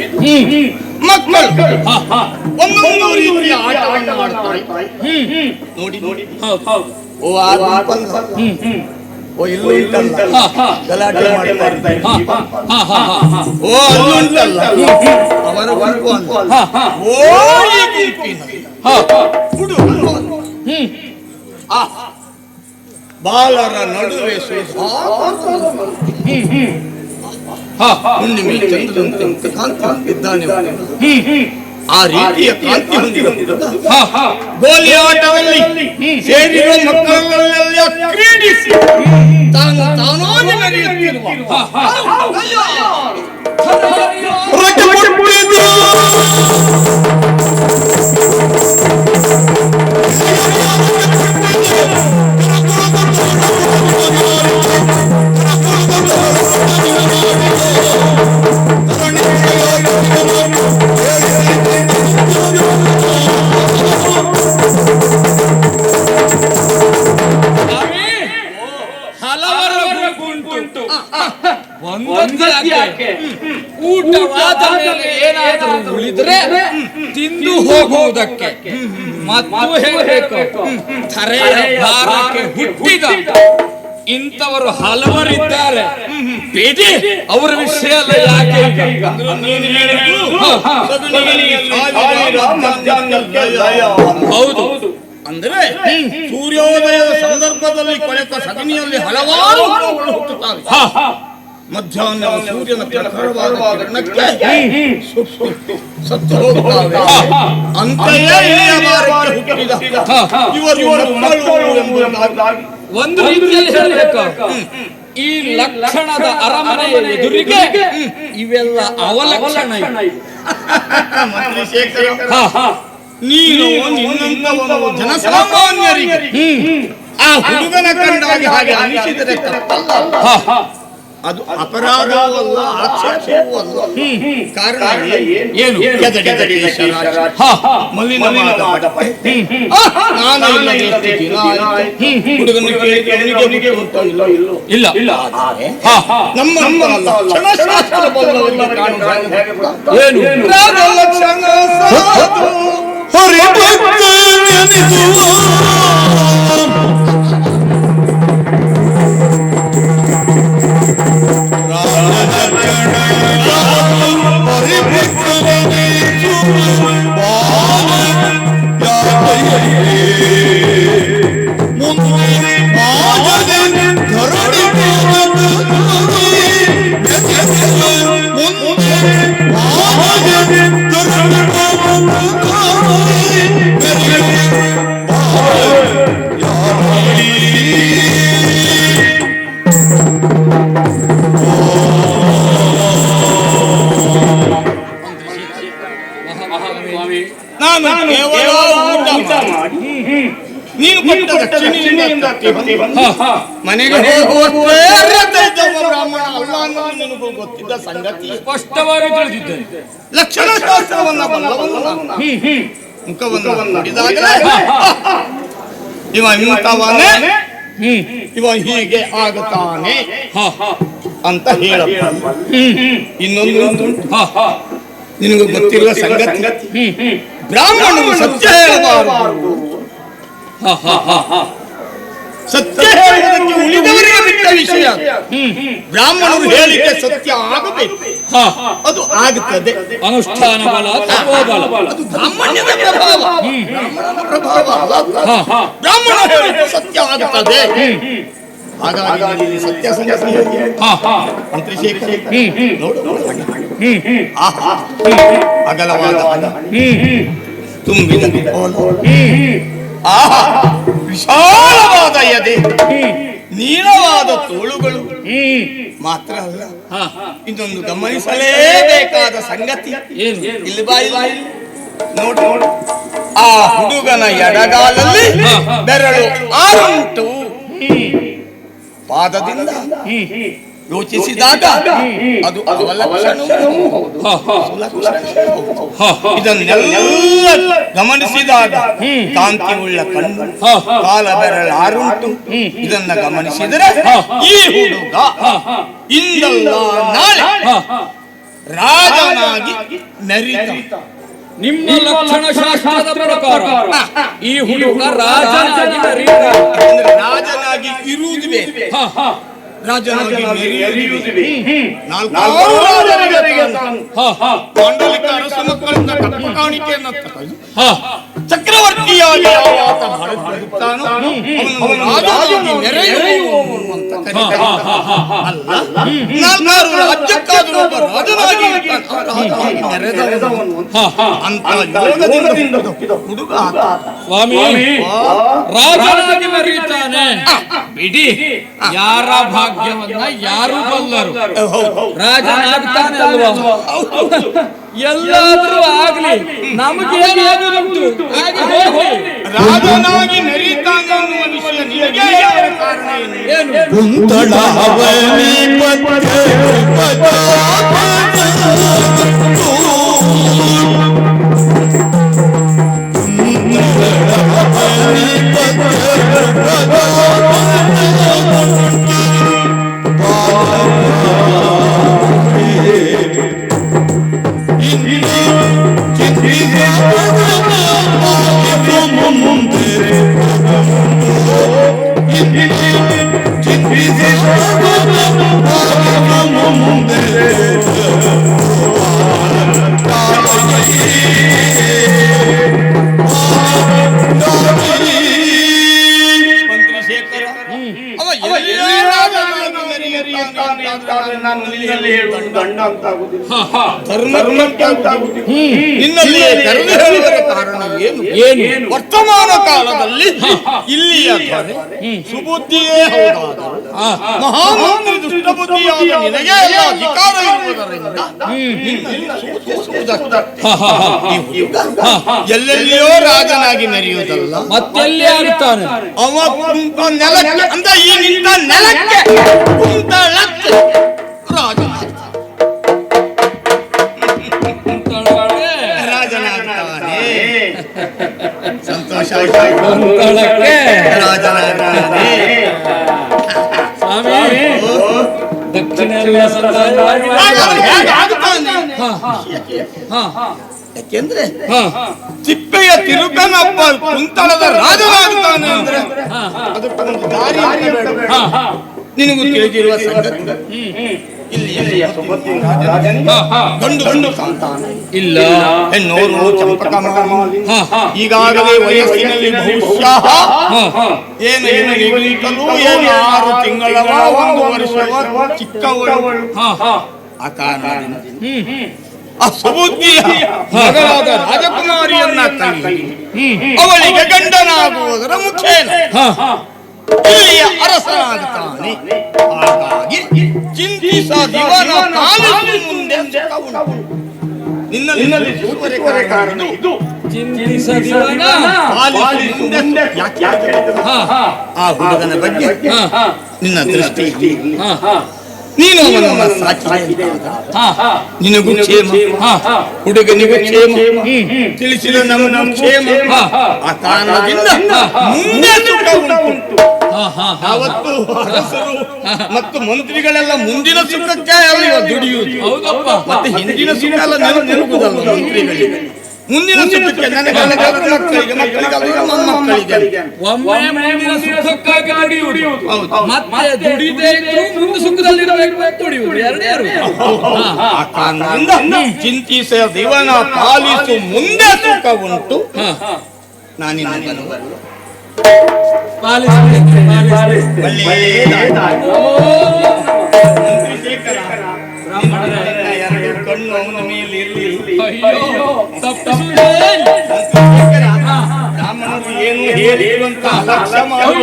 ಮಕ್ಕಳು ಒಂದೊಂದು ರೀತಿಯ ಆಟವನ್ನು ಆಡ್ತಾರೆ. ನೋಡಿ ಓ ಓ ಇಲ್ಲೂ ಇಟ್ಟಲ್ಲ ಗಲಾಟೆ ಮಾಡ್ತಾ ಓ ಅಲ್ಲುಂಟಲ್ಲ ಅವರ ಗುಂಪು ಅಂತ ಓ ಈ ಗುಂಪಿನಲ್ಲಿ ಬಾಲರ ನಡುವೆ ಹುಣ್ಣಿಮೆ ಚಂದ್ರನಂತೆ ಕಾಂತಿ ಇದ್ದಾನೆ. ಆ ರೀತಿಯ ಕಾಂತಿ ಹೊಂದಿದ ಗೋಲಿ ಆಟದಲ್ಲಿ ಸೇರಿರುವ ಮಕ್ಕಳನ್ನೆಲ್ಲ ಕ್ರೀಡಿಸಿ ತಾನಾಗಿ ನಡೆಯುತ್ತಿರುವ ಊಟವಾದ ಮೇಲೆ ಏನಾದರೂ ಉಳಿದ್ರೆ ತಿಂದು ಹೋಗುವುದಕ್ಕೆ ಮತ್ತು ಹೇಳಬೇಕು ತರೆಯ ಭಾರಕ್ಕೆ ಹುಟ್ಟಿದ ಇಂಥವರು ಹಲವರಿದ್ದಾರೆ. ಬೇಡಿ ಅವರ ವಿಷಯ ಎಲ್ಲ ಯಾಕೆ ಹೌದು ಅಂದ್ರೆ ಸೂರ್ಯೋದಯದ ಸಂದರ್ಭದಲ್ಲಿ ಕೊಳೆತ ಸಗಣಿಯಲ್ಲಿ ಹಲವಾರು ಹುಟ್ಟುತ್ತವೆ. ಮಧ್ಯಾಹ್ನ ಸೂರ್ಯನ ಪ್ರಖರವಾದ ಕಿರಣಕ್ಕೆ ಸತ್ತು ಹೋಗುತ್ತವೆ. ಅಂತೆಯೇ ಇವರು ಒಂದು ರೀತಿಯಲ್ಲಿ ಹೇಳಬೇಕು ಈ ಲಕ್ಷಣದ ಅರಮನೆಯ ಎದುರಿಗೆ ಇವೆಲ್ಲ ಅವಲಕ್ಷಣ. ನೀನು ನಿನ್ನಂತವನು ಜನಸಾಮಾನ್ಯರಿಗೆ ಆ ಹುಡುಗನ ಕಂಡಾಗ ಹಾಗೆ ಅನಿಸಿದರೆ ಅದು ಅಪರಾಧವಲ್ಲ, ಆಕ್ಷೇಪವೂ ಅಲ್ಲ. ಕಾರಣ ಏನು? ಮಲಿನವಾದ ಬಟ್ಟೆ, ನಾನು ಇಲ್ಲದೆ ದಿನ ಆಯಿತು. ಹುಡುಗನಿಗೆ ಇಲ್ಲ ನಮ್ಮ ಲಕ್ಷಣಶಾಸ್ತ್ರ ಬಲ್ಲವರಿಗೆ ಕಾಣುವ ಏನು ಲಕ್ಷಣ ನಾನು ಕೇವಲ ಊಟ ಮಾಡಿ ನೀನು ಕೊಟ್ಟ ದಕ್ಷಿಣೆಯಿಂದ ಮನೆಗೆ ಬ್ರಾಹ್ಮಣ ಅಲ್ಲ ಅನ್ನೋದು ನಿನಗೂ ಗೊತ್ತಿದ್ದ ಸಂಗತಿ. ಸ್ಪಷ್ಟವಾಗಿ ತಿಳಿದಿದ್ದೇನೆ. ಲಕ್ಷಣ ಶಾಸ್ತ್ರವನ್ನ ಬಲ್ಲವನು ಮುಖವನ್ನು ನೋಡಿದಾಗ ಇವ ಇಂಥವನೇ, ಇವ ಹೀಗೆ ಆಗುತ್ತಾನೆ ಅಂತ ಹೇಳ. ಇನ್ನೊಂದು ನಿನಗೂ ಗೊತ್ತಿರುವ ಸಂಗತಿ, ಬ್ರಾಹ್ಮಣರು ಸತ್ಯ ಹೇಳಬಾರದು ಸತ್ಯ ಹೇಳುವುದಕ್ಕೆ ಉಳಿದವರಿಗೆ ಬಿಟ್ಟ ವಿಷಯ. ಬ್ರಾಹ್ಮಣರು ಹೇಳಿಕೆ ಸತ್ಯ ಆಗಬೇಕು, ಅದು ಆಗುತ್ತದೆ. ಅನುಷ್ಠಾನ ಬಲ ತಪೋಬಲ. ಅದು ಬ್ರಾಹ್ಮಣ್ಯದ ಪ್ರಭಾವ, ಬ್ರಾಹ್ಮಣನ ಪ್ರಭಾವ ಅಲ್ಲ. ಬ್ರಾಹ್ಮಣ ಹೇಳಿಕೆ ಸತ್ಯ ಆಗುತ್ತದೆ. ಹಾಗಾಗಿ ಸತ್ಯ ಸಂಗತಿ ಮಂತ್ರಿಶೇಖರ ಅಗಲವಾದ ತುಂಬಿದ ವಿಶಾಲವಾದ ಎದೆ, ನೀಳವಾದ ತೋಳುಗಳು ಮಾತ್ರ ಅಲ್ಲ, ಇದೊಂದು ಗಮನಿಸಲೇಬೇಕಾದ ಸಂಗತಿ. ಇಲ್ಲಿ ಬಾಯಿ ನೋಡು, ಆ ಹುಡುಗನ ಎಡಗಾಲಲ್ಲಿ ಬೆರಳು 6 ಉಂಟು. ಪಾದದಿಂದ ಯೋಚಿಸಿದಾಗ ಅದು ಅವಲಕ್ಷಣವೂ ಹೌದು, ಸುಲಕ್ಷಣವೂ ಹೌದು. ಇದನ್ನೆಲ್ಲ ಗಮನಿಸಿದಾಗ ಕಾಂತಿಯುಳ್ಳ ಕಣ್ಣು, ಕಾಲ ಬೆರಳು 6 ಉಂಟು. ಇದನ್ನ ಗಮನಿಸಿದರೆ ಈ ಹುಡುಗ ಇಂದಲ್ಲ ನಾಳೆ ರಾಜನಾಗಿ ಮೆರಿತ. ನಿಮ್ಮ ಲಕ್ಷಣ ಶಾಸ್ತ್ರದ ಪ್ರಕಾರ ಈ ಹುಡುಗ ರಾಜನಾಗಿ ರಾಜನಾಗಿ ಇರುವುದು ಬೇರೆ, ರಾಜನಾಗಿ ಮೆರೆಯುವುದು ಬೇರೆ. 4 ರಾಜರಿಗೆ ಮಾಂಡಲಿಕ ಅರಸ ಮಕ್ಕಳಿಂದ ಕಪ್ಪ ಕಾಣಿಕೆಯನ್ನು ಚಕ್ರವರ್ತಿಯಾಗಿ ಆತ ಬರುತ್ತಾನೋ ಅವನು ರಾಜನಾಗಿ ಮೆರೆಯುವವನು ಅಂತ ಕರೀತಾರೆ. ಅಲ್ಲ, 4 ರಾಜ್ಯಕ್ಕಾದರೂ ಒಬ್ಬ ರಾಜನಾಗಿ ರಾಜನಾಗಿ ಮೆರೆದವನು ಅಂತ ಯೋಗದಿಂದ ಹುಡುಗ ಸ್ವಾಮಿ ರಾಜನಾಗಿ ಮೆರೆಯುತ್ತಾನೆ. ಬಿಡಿ, ಯಾರ ಭಾಗ್ಯವನ್ನ ಯಾರು ಬಲ್ಲರು. ರಾಜನಾಗ್ತಾನೆ ಅಲ್ವಾ? ಎಲ್ಲಾದ್ರೂ ಆಗ್ಲಿ, ನಮಗೇನಾಗುವುದುಂಟು. ರಾಜನಾಗಿ ಮೆರೀತಾನೆ ಅನ್ನುವ ವಿಷಯ ನಿನಗೆ ಯಾವ ಕಾರಣ ಏನು? ಕುಂತಳ ಅವನಿ ನಿನ್ನಲ್ಲಿಯೇ ಕರೆದು ಹೇಳುವ ಕಾರಣ ಏನು? ವರ್ತಮಾನ ಕಾಲದಲ್ಲಿ ಇಲ್ಲಿಯ ಸುಬುದ್ಧಿಯೇ ಹೌದಾದರೂ ಮಹಾಮಂತ್ರಿ ದುಷ್ಟಬುದ್ಧಿಯಾದ ನಿನಗೆ ಎಲ್ಲ ಅಧಿಕಾರ ಇರುವುದರಿಂದ ಎಲ್ಲೆಲ್ಲಿಯೋ ರಾಜನಾಗಿ ಮೆರೆಯುವುದಲ್ಲ, ಮತ್ತೆಲ್ಲಿ ಆಗುತ್ತಾನೆ ಅವ ಕುಂತ ನೆಲಕ್ಕೆ, ಅಂದ ಈ ನಿಂತ ನೆಲಕ್ಕೆ ಕುಂತಳಕ್ಕೆ ರಾಜನಾಗ್ತಾನೆ. ಸಂತೋಷ ರಾಜನಾಗ್ತಾನೆ. ಸ್ವಾಮಿ ದಕ್ಷಿಣ ಯಾಕೆಂದ್ರೆ ತಿಪ್ಪೆಯ ತಿರುಕನಪ್ಪ ಕುಂತಳದ ರಾಜನಾಗ್ತಾನೆ ಅಂದ್ರೆ ಅದಕ್ಕೊಂದು ದಾರಿ ನಿನಗೂ ತಿಳಿದಿರುವ ಸಂಗತಿ. ಗಂಡು ಸಂತಾನ ಇಲ್ಲ, ಹೆಣ್ಣೋರು ಚಂಪಕಮಾಲಿ. ಈಗಾಗಲೇ ವಯಸ್ಸಿನಲ್ಲಿ ಬಹುಶಃ ಏನು 6 ತಿಂಗಳವ 1 ವರ್ಷವ ಚಿಕ್ಕವಳು. ಆ ಕಾರಣದಿಂದ ಆ ಸುಬುದ್ಧಿಯ ಮಗಳಾದ ರಾಜಕುಮಾರಿಯನ್ನ ತಂಗಿ ಅವಳಿಗೆ ಗಂಡನಾಗುವುದರ ಮುಖೇನ ಇಲ್ಲಿಯ ಅರಸನಾಗುತ್ತಾನೆ. ಹಾಗಾಗಿ ಚಿಂತಿಸದಿವನ ಕಾಲಿನ ಮುಂದೆ ನಿನ್ನಲ್ಲಿ ಕಾರಣ ಇದು. ಚಿಂತಿಸದಿವನ ಆ ಹುಡುಗನ ಬಗ್ಗೆ ನಿನ್ನ ದೃಷ್ಟಿ ನೀನು ಅವನನ್ನ ಸಾಕಿದೆ, ನಿನಗೂ ಕ್ಷೇಮ, ಹುಡುಗನಿಗೂ ಕ್ಷೇಮ, ತಿಳಿಸಿದ ನಮ್ಮ ಕ್ಷೇಮ. ಆ ಕಾರಣದಿಂದ ಮುಂದೆ ಸುಖ ಉಂಟು. ಯಾವತ್ತು ಅರಸರು ಮತ್ತು ಮಂತ್ರಿಗಳೆಲ್ಲ ಮುಂದಿನ ಸುಖಕ್ಕೆ ದುಡಿಯುವುದು, ಮತ್ತೆ ಹಿಂದಿನ ಸುಖ ಎಲ್ಲ ನೆನಪುವುದಲ್ಲ ಮಂತ್ರಿಗಳಿಗೆ. ಮುಂದಿನ ಸುಖಕ್ಕೆ ನನಗೆ ಮಕ್ಕಳಿಗೆ ಮೊಮ್ಮಕ್ಕಳಿಗೆ ಒಮ್ಮೆ ಮುಂದಿನ ಸುಖಕ್ಕಾಗಿ ದುಡಿಯುವುದು, ಮತ್ತೆ ದುಡಿದೇ ಇದ್ರೂ ಮುಂದೆ ಸುಖದಲ್ಲಿರಬೇಕು ದುಡಿಯುವುದು, ಎರಡೇ ಆ ಕಾರಣದಿಂದ ಚಿಂತಿಸದಿವನ ಪಾಲಿಸು ಮುಂದೆ ಸುಖ ಉಂಟು. ನಾನಿನ್ನ ಎರಡು ಕಣ್ಣು ಅವನ ಮೇಲೆ ಇರಲಿ. ಬ್ರಾಹ್ಮಣರು ಏನು ಹೇಳಿರುವಂತ ಲಕ್ಷ್ಯ ಮಾಡಿ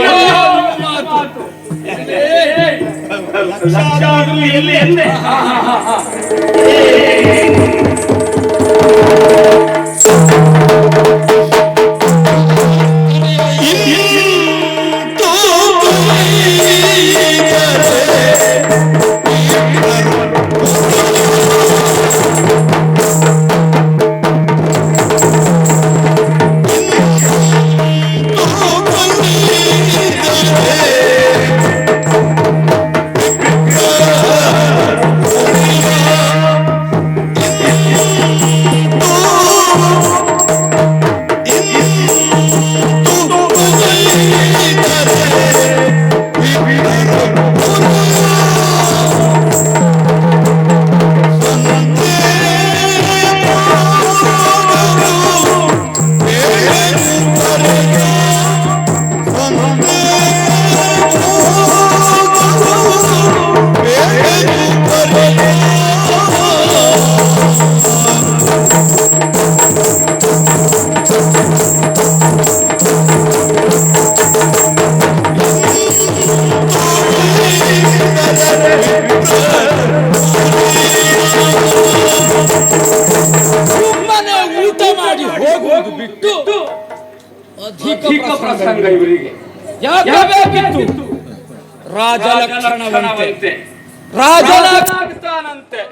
ಸುಮ್ಮನೆ ಊಟ ಮಾಡಿ ಹೋಗುವುದು ಬಿಟ್ಟು ಅಧಿಕ ಪ್ರಸಂಗ ಇವರಿಗೆ ಯಾಕೆ ಬೇಕಿತ್ತು? ರಾಜಲಕ್ಷಣವಂತೆ ರಾಜನಾಗ್ತಾನಂತೆ.